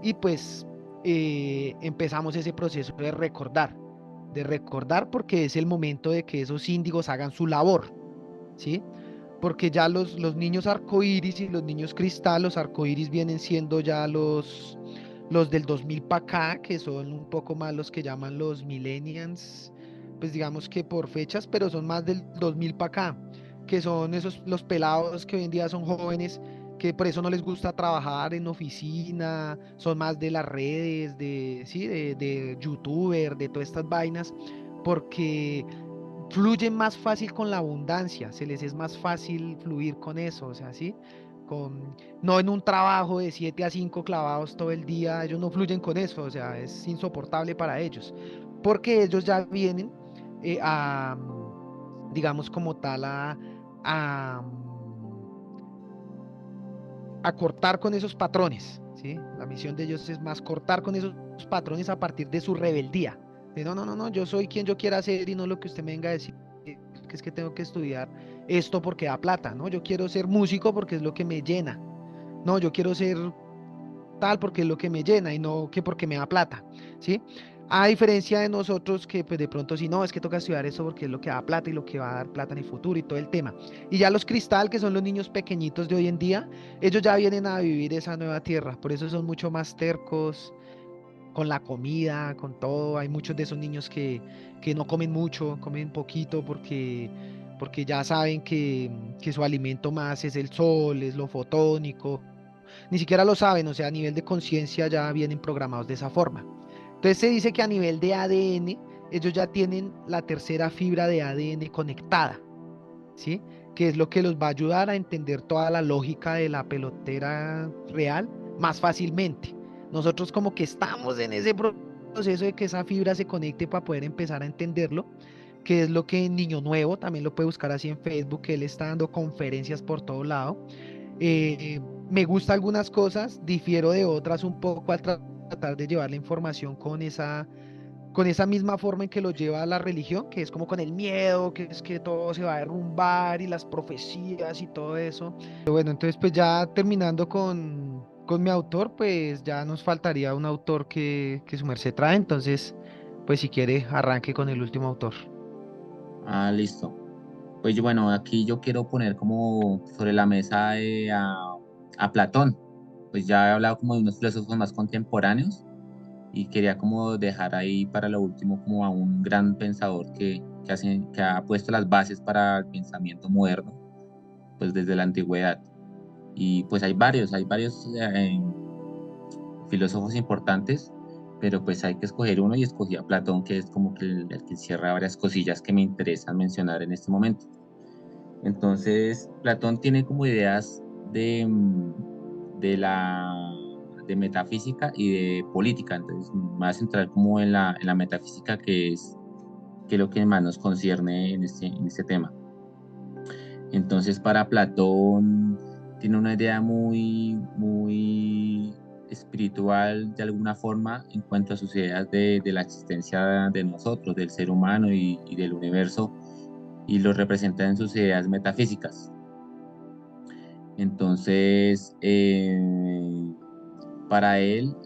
y pues empezamos ese proceso de recordar porque es el momento de que esos índigos hagan su labor. ¿Sí? Porque ya los niños arcoíris y los niños cristal, los arcoíris vienen siendo ya los del 2000 para acá, que son un poco más los que llaman los millennials, pues digamos que por fechas, pero son más del 2000 para acá, que son esos los pelados que hoy en día son jóvenes, que por eso no les gusta trabajar en oficina, son más de las redes, de, sí, de youtuber, de todas estas vainas, porque fluyen más fácil con la abundancia, se les es más fácil fluir con eso, o sea, ¿sí? Con, no en un trabajo de 7 a 5 clavados todo el día, ellos no fluyen con eso, o sea, es insoportable para ellos, porque ellos ya vienen digamos como tal, a, a cortar con esos patrones, ¿sí? La misión de ellos es más cortar con esos patrones a partir de su rebeldía. De no, no, no, no, yo soy quien yo quiera ser y no lo que usted me venga a decir, que es que tengo que estudiar esto porque da plata, ¿no? Yo quiero ser músico porque es lo que me llena. No, yo quiero ser tal porque es lo que me llena y no que porque me da plata, ¿sí? A diferencia de nosotros que pues de pronto si no, es que toca estudiar eso porque es lo que da plata y lo que va a dar plata en el futuro y todo el tema. Y ya los cristal, que son los niños pequeñitos de hoy en día, ellos ya vienen a vivir esa nueva tierra, por eso son mucho más tercos con la comida, con todo. Hay muchos de esos niños que no comen mucho, comen poquito porque ya saben que su alimento más es el sol, es lo fotónico, ni siquiera lo saben, o sea, a nivel de conciencia ya vienen programados de esa forma. Entonces se dice que a nivel de ADN, ellos ya tienen la tercera fibra de ADN conectada, ¿sí? Que es lo que los va a ayudar a entender toda la lógica de la pelotera real más fácilmente. Nosotros como que estamos en ese proceso de que esa fibra se conecte para poder empezar a entenderlo, que es lo que Niño Nuevo también lo puede buscar así en Facebook, que él está dando conferencias por todo lado. Me gusta algunas cosas, difiero de otras un poco al tratar de llevar la información con esa misma forma en que lo lleva la religión, que es como con el miedo, que es que todo se va a derrumbar y las profecías y todo eso. Pero bueno, entonces pues ya terminando con mi autor, pues ya nos faltaría un autor que su merced trae, entonces pues si quiere arranque con el último autor. Ah, listo. Pues bueno, aquí yo quiero poner como sobre la mesa a Platón. Pues ya he hablado como de unos filósofos más contemporáneos y quería como dejar ahí para lo último como a un gran pensador que ha puesto las bases para el pensamiento moderno, pues desde la antigüedad. Y pues hay varios filósofos importantes, pero pues hay que escoger uno y escogí a Platón, que es como que el que cierra varias cosillas que me interesan mencionar en este momento. Entonces, Platón tiene como ideas de de metafísica y de política. Entonces, me voy a centrar como en en la metafísica, que es lo que más nos concierne en este tema. Entonces, para Platón, tiene una idea muy espiritual de alguna forma en cuanto a sus ideas de la existencia de nosotros, del ser humano y del universo, y lo representa en sus ideas metafísicas. Entonces, para él,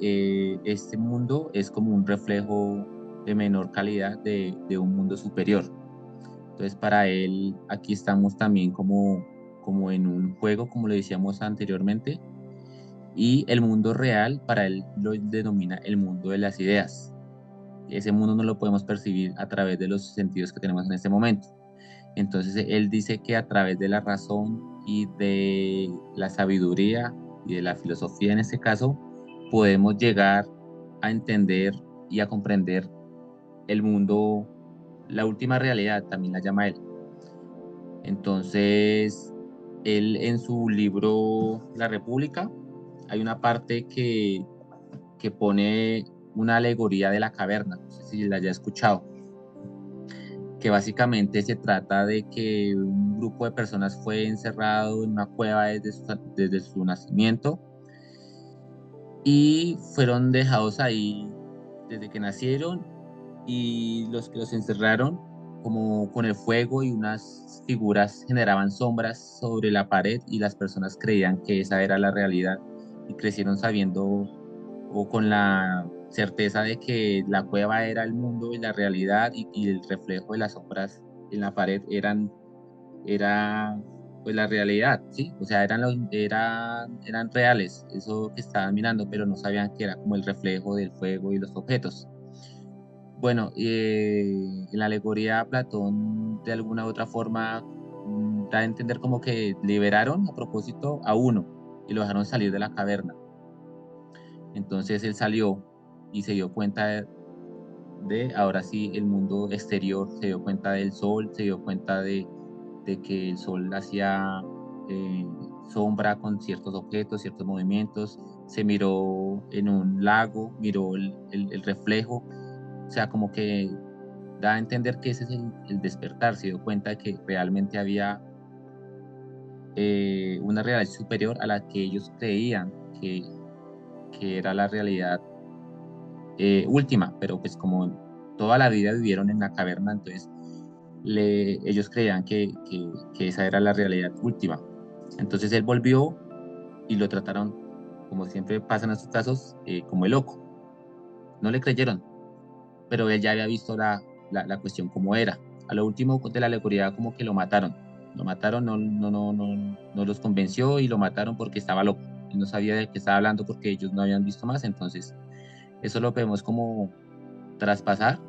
este mundo es como un reflejo de menor calidad de un mundo superior. Entonces, para él, aquí estamos también como en un juego, como le decíamos anteriormente, y el mundo real, para él lo denomina el mundo de las ideas. Ese mundo no lo podemos percibir a través de los sentidos que tenemos en este momento. Entonces, él dice que a través de la razón y de la sabiduría y de la filosofía en este caso, podemos llegar a entender y a comprender el mundo, la última realidad, también la llama él. Entonces, él en su libro La República, hay una parte que pone una alegoría de la caverna, no sé si la haya escuchado, que básicamente se trata de que un grupo de personas fue encerrado en una cueva desde su nacimiento y fueron dejados ahí desde que nacieron, y los que los encerraron, como con el fuego y unas figuras generaban sombras sobre la pared, y las personas creían que esa era la realidad y crecieron sabiendo o con la certeza de que la cueva era el mundo y la realidad, y el reflejo de las sombras en la pared era pues la realidad, ¿sí? O sea, eran reales, eso que estaban mirando, pero no sabían que era como el reflejo del fuego y los objetos. Bueno, en la alegoría Platón de alguna u otra forma da a entender como que liberaron a propósito a uno y lo dejaron salir de la caverna. Entonces él salió y se dio cuenta ahora sí, el mundo exterior, se dio cuenta del sol, se dio cuenta de que el sol hacía eh, sombra con ciertos objetos, ciertos movimientos, se miró en un lago, miró el reflejo, o sea, como que da a entender que ese es el despertar, se dio cuenta de que realmente había una realidad superior a la que ellos creían que era la realidad última, pero pues como toda la vida vivieron en la caverna, entonces ellos creían que esa era la realidad última. Entonces él volvió y lo trataron, como siempre pasa en estos casos, como el loco. No le creyeron, pero él ya había visto la cuestión como era. A lo último de la alegoría como que lo mataron. Lo mataron, no los convenció y lo mataron porque estaba loco. Él no sabía de qué estaba hablando porque ellos no habían visto más. Entonces, eso lo podemos como traspasar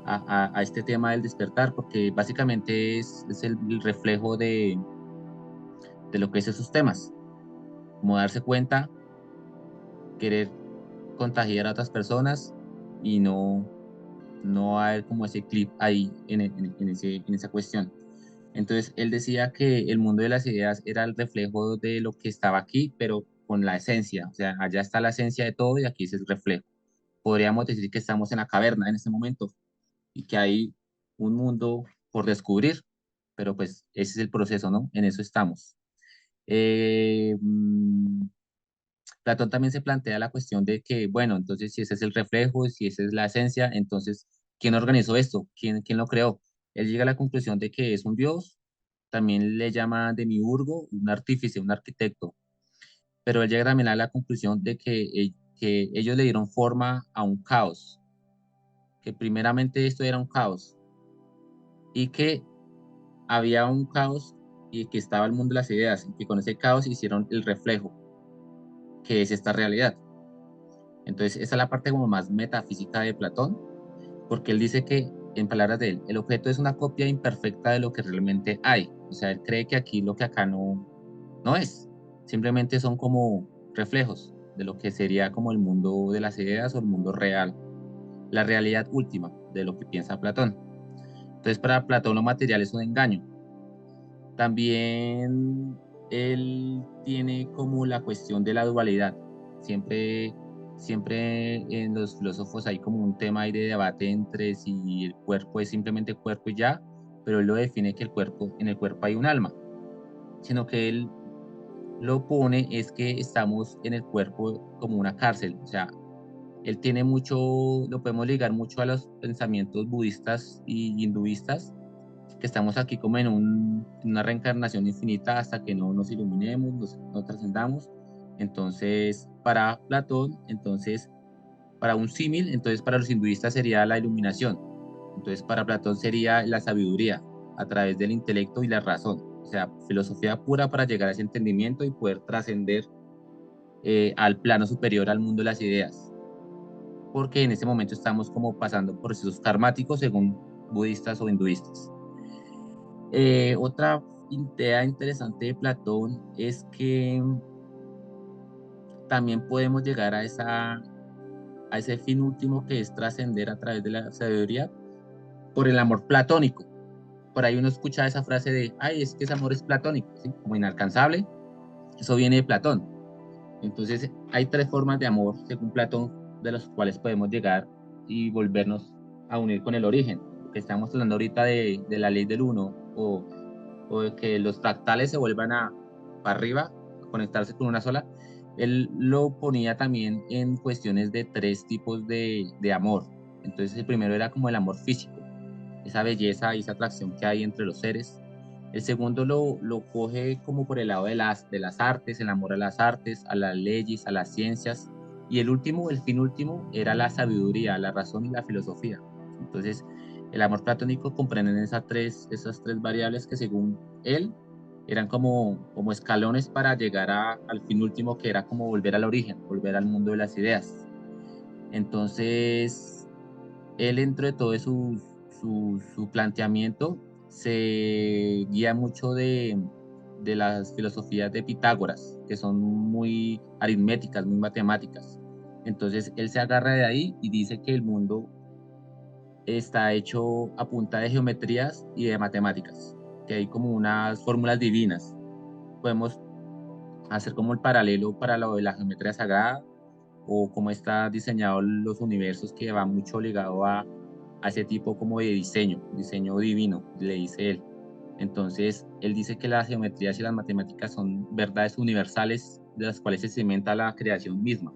a este tema del despertar, porque básicamente es el reflejo de lo que es esos temas, como darse cuenta, querer contagiar a otras personas y no haber como ese clip ahí en esa cuestión. Entonces, él decía que el mundo de las ideas era el reflejo de lo que estaba aquí, pero con la esencia, o sea, allá está la esencia de todo y aquí es el reflejo. Podríamos decir que estamos en la caverna en este momento y que hay un mundo por descubrir, pero pues ese es el proceso, ¿no? En eso estamos. Eh, mm, Platón también se plantea la cuestión de que, bueno, entonces si ese es el reflejo, si esa es la esencia, entonces, ¿quién organizó esto? ¿Quién lo creó? Él llega a la conclusión de que es un dios, también le llama demiurgo, un artífice, un arquitecto, pero él llega también a la conclusión de que ellos le dieron forma a un caos, que primeramente esto era un caos y que había un caos y que estaba el mundo de las ideas, y que con ese caos hicieron el reflejo, que es esta realidad. Entonces, esa es la parte como más metafísica de Platón, porque él dice que, en palabras de él, el objeto es una copia imperfecta de lo que realmente hay. O sea, él cree que aquí lo que acá no es. Simplemente son como reflejos de lo que sería como el mundo de las ideas o el mundo real, la realidad última de lo que piensa Platón. Entonces, para Platón lo material es un engaño. También él tiene como la cuestión de la dualidad. Siempre en los filósofos hay como un tema ahí de debate entre si el cuerpo es simplemente cuerpo y ya, pero él lo define que en el cuerpo hay un alma, sino que él lo pone es que estamos en el cuerpo como una cárcel. O sea, él tiene mucho, lo podemos ligar mucho a los pensamientos budistas y hinduistas, que estamos aquí como en una reencarnación infinita hasta que no nos iluminemos, no trascendamos. Entonces, para Platón, entonces, para un símil, entonces para los hinduistas sería la iluminación. Entonces, para Platón sería la sabiduría a través del intelecto y la razón. O sea, filosofía pura para llegar a ese entendimiento y poder trascender al plano superior al mundo de las ideas. Porque en este momento estamos como pasando por procesos karmáticos según budistas o hinduistas. Otra idea interesante de Platón es que también podemos llegar a ese fin último que es trascender a través de la sabiduría por el amor platónico. Por ahí uno escucha esa frase de, ay, es que ese amor es platónico, ¿sí? Como inalcanzable, eso viene de Platón. Entonces, hay tres formas de amor, según Platón, de los cuales podemos llegar y volvernos a unir con el origen. Lo que estamos hablando ahorita de la ley del uno, o de que los fractales se vuelvan para arriba, a conectarse con una sola. Él lo ponía también en cuestiones de tres tipos de amor. Entonces, el primero era como el amor físico, esa belleza y esa atracción que hay entre los seres. El segundo lo coge como por el lado de las artes, el amor a las artes, a las leyes, a las ciencias. Y el último, el fin último, era la sabiduría, la razón y la filosofía. Entonces, el amor platónico comprende esas tres variables que según él eran como escalones para llegar al fin último, que era como volver al origen, volver al mundo de las ideas. Entonces, él dentro de todo su planteamiento se guía mucho de las filosofías de Pitágoras, que son muy aritméticas, muy matemáticas. Entonces, él se agarra de ahí y dice que el mundo está hecho a punta de geometrías y de matemáticas, que hay como unas fórmulas divinas. Podemos hacer como el paralelo para lo de la geometría sagrada o cómo está diseñado los universos, que va mucho ligado a ese tipo como de diseño divino, le dice él. Entonces, él dice que las geometrías y las matemáticas son verdades universales de las cuales se cimenta la creación misma.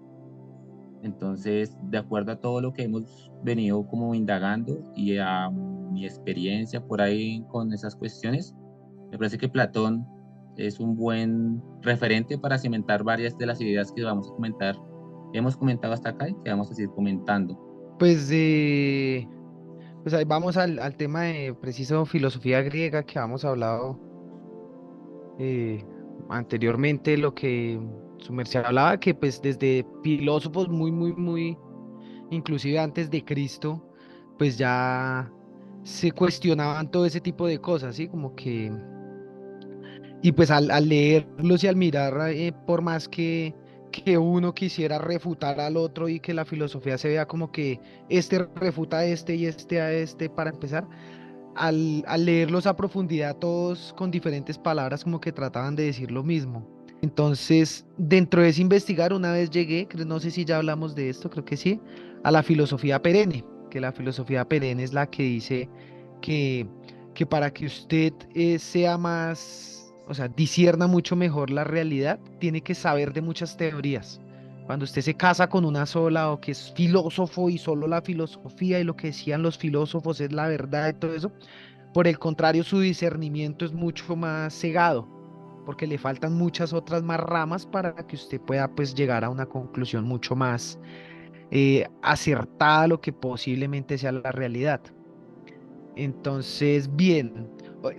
Entonces, de acuerdo a todo lo que hemos venido como indagando y a mi experiencia por ahí con esas cuestiones, me parece que Platón es un buen referente para cimentar varias de las ideas que vamos a comentar, hemos comentado hasta acá y que vamos a seguir comentando. Pues, pues ahí vamos al tema de preciso filosofía griega que habíamos hablado eh, anteriormente, lo que su merced hablaba, que pues desde filósofos muy, inclusive antes de Cristo, pues ya se cuestionaban todo ese tipo de cosas, ¿sí? Como que, y pues al leerlos y al mirar, por más que uno quisiera refutar al otro y que la filosofía se vea como que este refuta a este y este a este para empezar, al leerlos a profundidad, todos con diferentes palabras, como que trataban de decir lo mismo. Entonces, dentro de ese investigar, una vez llegué, no sé si ya hablamos de esto, creo que sí, a la filosofía perenne, que la filosofía perenne es la que dice que, que para que usted sea más, o sea, discierna mucho mejor la realidad, tiene que saber de muchas teorías. Cuando usted se casa con una sola o que es filósofo y solo la filosofía y lo que decían los filósofos es la verdad y todo eso, por el contrario, su discernimiento es mucho más cegado, porque le faltan muchas otras más ramas para que usted pueda pues llegar a una conclusión mucho más acertada a lo que posiblemente sea la realidad. Entonces, bien,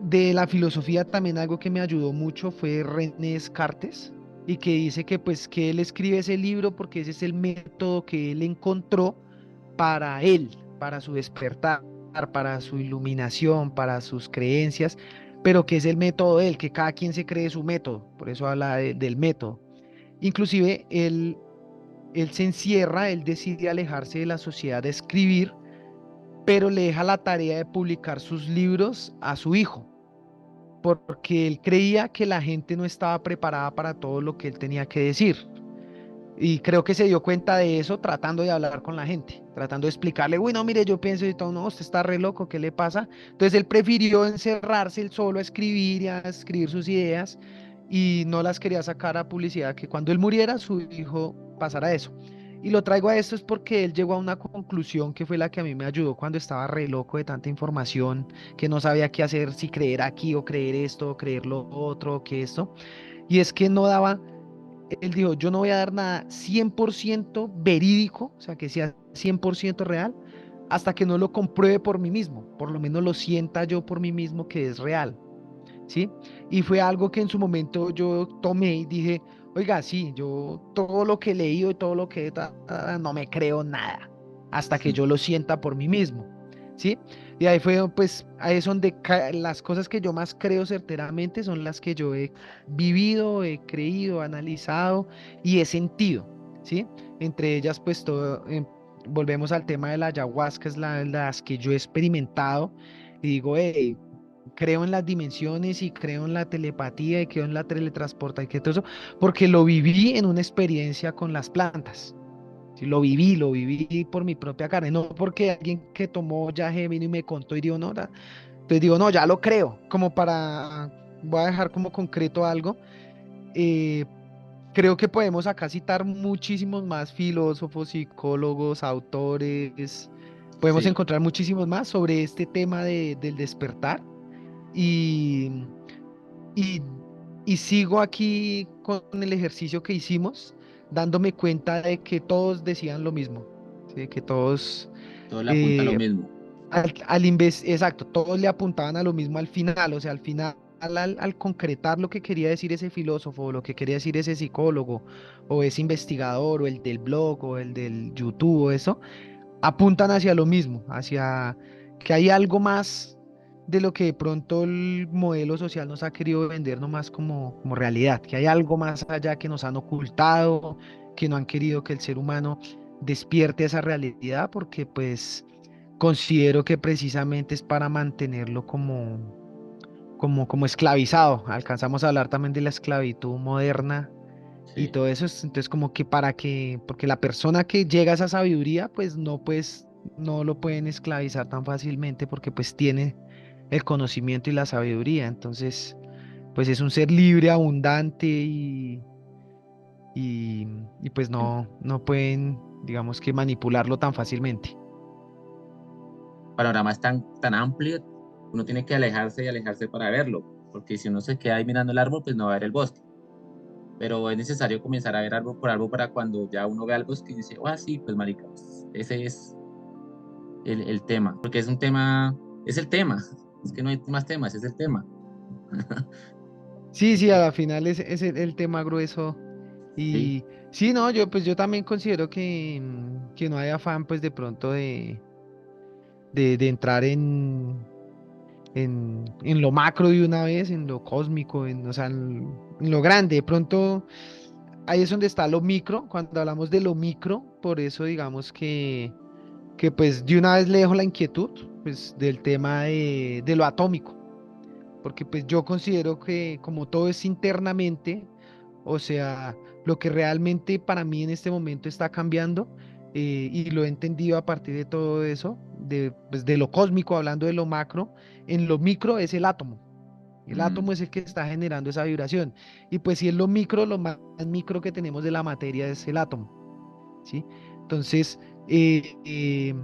de la filosofía también algo que me ayudó mucho fue René Descartes y que dice que pues que él escribe ese libro porque ese es el método que él encontró para él, para su despertar, para su iluminación, para sus creencias, pero que es el método de él, que cada quien se cree su método, por eso habla del método. Inclusive él se encierra, él decide alejarse de la sociedad de escribir, pero le deja la tarea de publicar sus libros a su hijo, porque él creía que la gente no estaba preparada para todo lo que él tenía que decir. Y creo que se dio cuenta de eso tratando de hablar con la gente, tratando de explicarle, uy, no, mire, yo pienso y todo, no, usted está re loco, ¿qué le pasa? Entonces él prefirió encerrarse él solo a escribir y a escribir sus ideas y no las quería sacar a publicidad, que cuando él muriera su hijo pasara eso. Y lo traigo a esto es porque él llegó a una conclusión que fue la que a mí me ayudó cuando estaba re loco de tanta información, que no sabía qué hacer, si creer aquí o creer esto, o creer lo otro, o que esto. Y es que no daba, él dijo, yo no voy a dar nada 100% verídico, o sea, que sea 100% real, hasta que no lo compruebe por mí mismo, por lo menos lo sienta yo por mí mismo que es real, ¿sí? Y fue algo que en su momento yo tomé y dije, oiga, sí, yo todo lo que he leído y todo lo que no me creo nada, hasta que yo lo sienta por mí mismo. ¿sí? Y ahí fue, pues, ahí es donde las cosas que yo más creo certeramente son las que yo he vivido, he creído, analizado y he sentido, ¿sí? Entre ellas, pues, todo, volvemos al tema de la ayahuasca, es las que yo he experimentado y digo, hey, creo en las dimensiones y creo en la telepatía y creo en la teletransporta y que todo eso, porque lo viví en una experiencia con las plantas. Sí, lo viví por mi propia carne, no porque alguien que tomó yaje vino y me contó y digo, no, entonces digo, no, ya lo creo, como para, voy a dejar como concreto algo. eh, Creo que podemos acá citar muchísimos más filósofos, psicólogos, autores, podemos Sí, encontrar muchísimos más sobre este tema del despertar y, y, y sigo aquí con el ejercicio que hicimos, dándome cuenta de que todos decían lo mismo, ¿sí? Que todos, todo le apunta a lo eh, mismo. exacto, todos le apuntaban a lo mismo al final, o sea, al final, al concretar lo que quería decir ese filósofo, o lo que quería decir ese psicólogo, o ese investigador, o el del blog, o el del YouTube, o eso apuntan hacia lo mismo, hacia que hay algo más de lo que de pronto el modelo social nos ha querido vender nomás como realidad, que hay algo más allá que nos han ocultado, que no han querido que el ser humano despierte esa realidad, porque pues considero que precisamente es para mantenerlo como esclavizado. Alcanzamos a hablar también de la esclavitud moderna y Sí. todo eso es entonces como que porque la persona que llega a esa sabiduría, pues no lo pueden esclavizar tan fácilmente porque pues tiene el conocimiento y la sabiduría. Entonces, pues es un ser libre, abundante y pues no pueden, digamos que manipularlo tan fácilmente. Panorama es tan amplio, uno tiene que alejarse y alejarse para verlo, porque si uno se queda ahí mirando el árbol, pues no va a ver el bosque. Pero es necesario comenzar a ver árbol por árbol para cuando ya uno vea el bosque y dice, ah, sí, pues marica, pues, ese es el tema, porque es un tema, es el tema, es que no hay más temas, es el tema. Sí, sí, a la final es el tema grueso. Sí, Y sí, no, yo también considero que no hay afán pues de pronto de entrar en lo macro de una vez, en lo cósmico, o sea, en lo grande. De pronto, ahí es donde está lo micro. Cuando hablamos de lo micro, por eso digamos que pues de una vez le dejo la inquietud, pues del tema de lo atómico. Porque pues yo considero que como todo es internamente, o sea, lo que realmente para mí en este momento está cambiando, y lo he entendido a partir de todo eso, pues, de lo cósmico, hablando de lo macro, en lo micro es el átomo. El mm, átomo es el que está generando esa vibración. Y pues si es lo micro, lo más micro que tenemos de la materia es el átomo, ¿sí? Entonces, el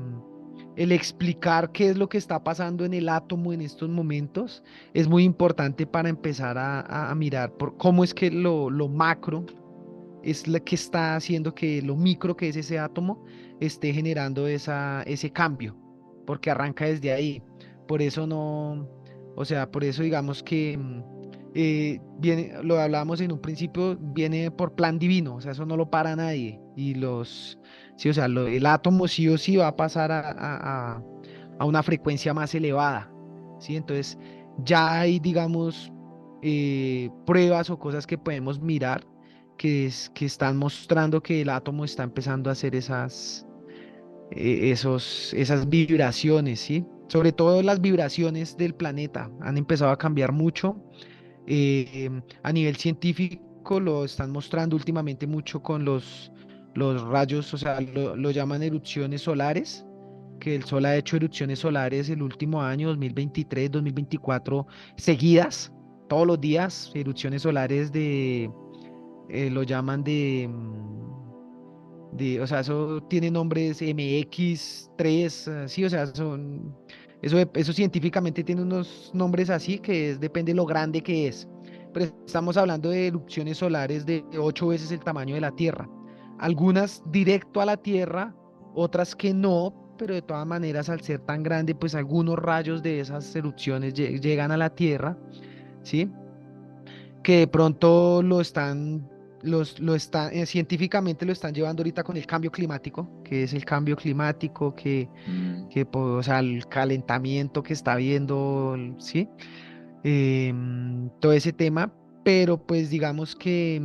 explicar qué es lo que está pasando en el átomo en estos momentos es muy importante para empezar a mirar por cómo es que lo macro es lo que está haciendo que lo micro que es ese átomo esté generando ese cambio, porque arranca desde ahí. Por eso no, o sea, por eso digamos que viene, lo hablábamos en un principio, viene por plan divino, o sea, eso no lo para nadie. Sí, o sea, el átomo sí o sí va a pasar a una frecuencia más elevada, ¿sí? Entonces, ya hay, digamos, pruebas o cosas que podemos mirar que están mostrando que el átomo está empezando a hacer esas vibraciones, ¿sí? Sobre todo las vibraciones del planeta han empezado a cambiar mucho. A nivel científico lo están mostrando últimamente mucho con los rayos, o sea, lo llaman erupciones solares, que el Sol ha hecho erupciones solares el último año, 2023, 2024, seguidas, todos los días, erupciones solares lo llaman o sea, eso tiene nombres MX3, sí, o sea, eso científicamente tiene unos nombres así depende de lo grande que es. Pero estamos hablando de erupciones solares de 8 veces el tamaño de la Tierra. Algunas directo a la Tierra, otras que no, pero de todas maneras al ser tan grande, pues algunos rayos de esas erupciones llegan a la Tierra, ¿sí? Que de pronto lo están científicamente lo están llevando ahorita con el cambio climático, que es el cambio climático, Mm, o sea, el calentamiento que está habiendo, ¿sí? Todo ese tema, pero pues digamos que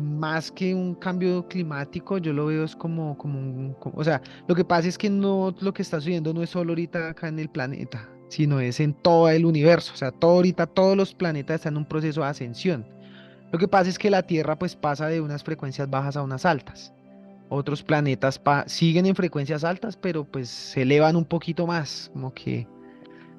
más que un cambio climático, yo lo veo es o sea, lo que pasa es que no, lo que está sucediendo no es solo ahorita acá en el planeta, sino es en todo el universo, o sea, todo ahorita, todos los planetas están en un proceso de ascensión. Lo que pasa es que la Tierra pues pasa de unas frecuencias bajas a unas altas. Otros planetas siguen en frecuencias altas, pero pues se elevan un poquito más,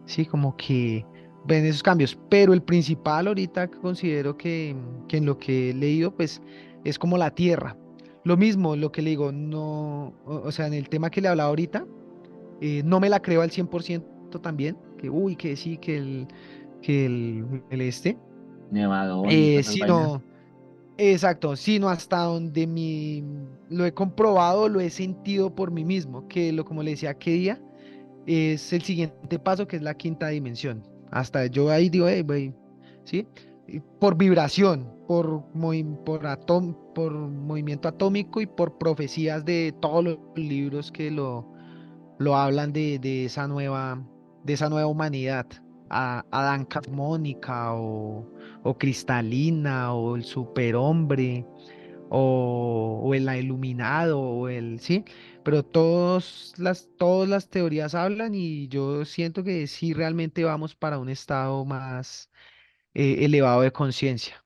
sí, como que ven esos cambios. Pero el principal ahorita que considero que en lo que he leído, pues es como la Tierra. Lo mismo, lo que le digo, no, o sea, en el tema que le hablaba ahorita, no me la creo al 100% también, que uy, que sí, el nevadón y todas esas vainas. sino, exacto, sino hasta donde lo he comprobado, lo he sentido por mí mismo, como le decía, qué día es el siguiente paso, que es la quinta dimensión. Hasta yo ahí digo, güey, ¿sí? Y por vibración, por movimiento atómico y por profecías de todos los libros que lo hablan de esa nueva humanidad. Adán Carmónica o Cristalina o el superhombre o el iluminado ¿sí? Pero todas las teorías hablan y yo siento que sí realmente vamos para un estado más elevado de conciencia.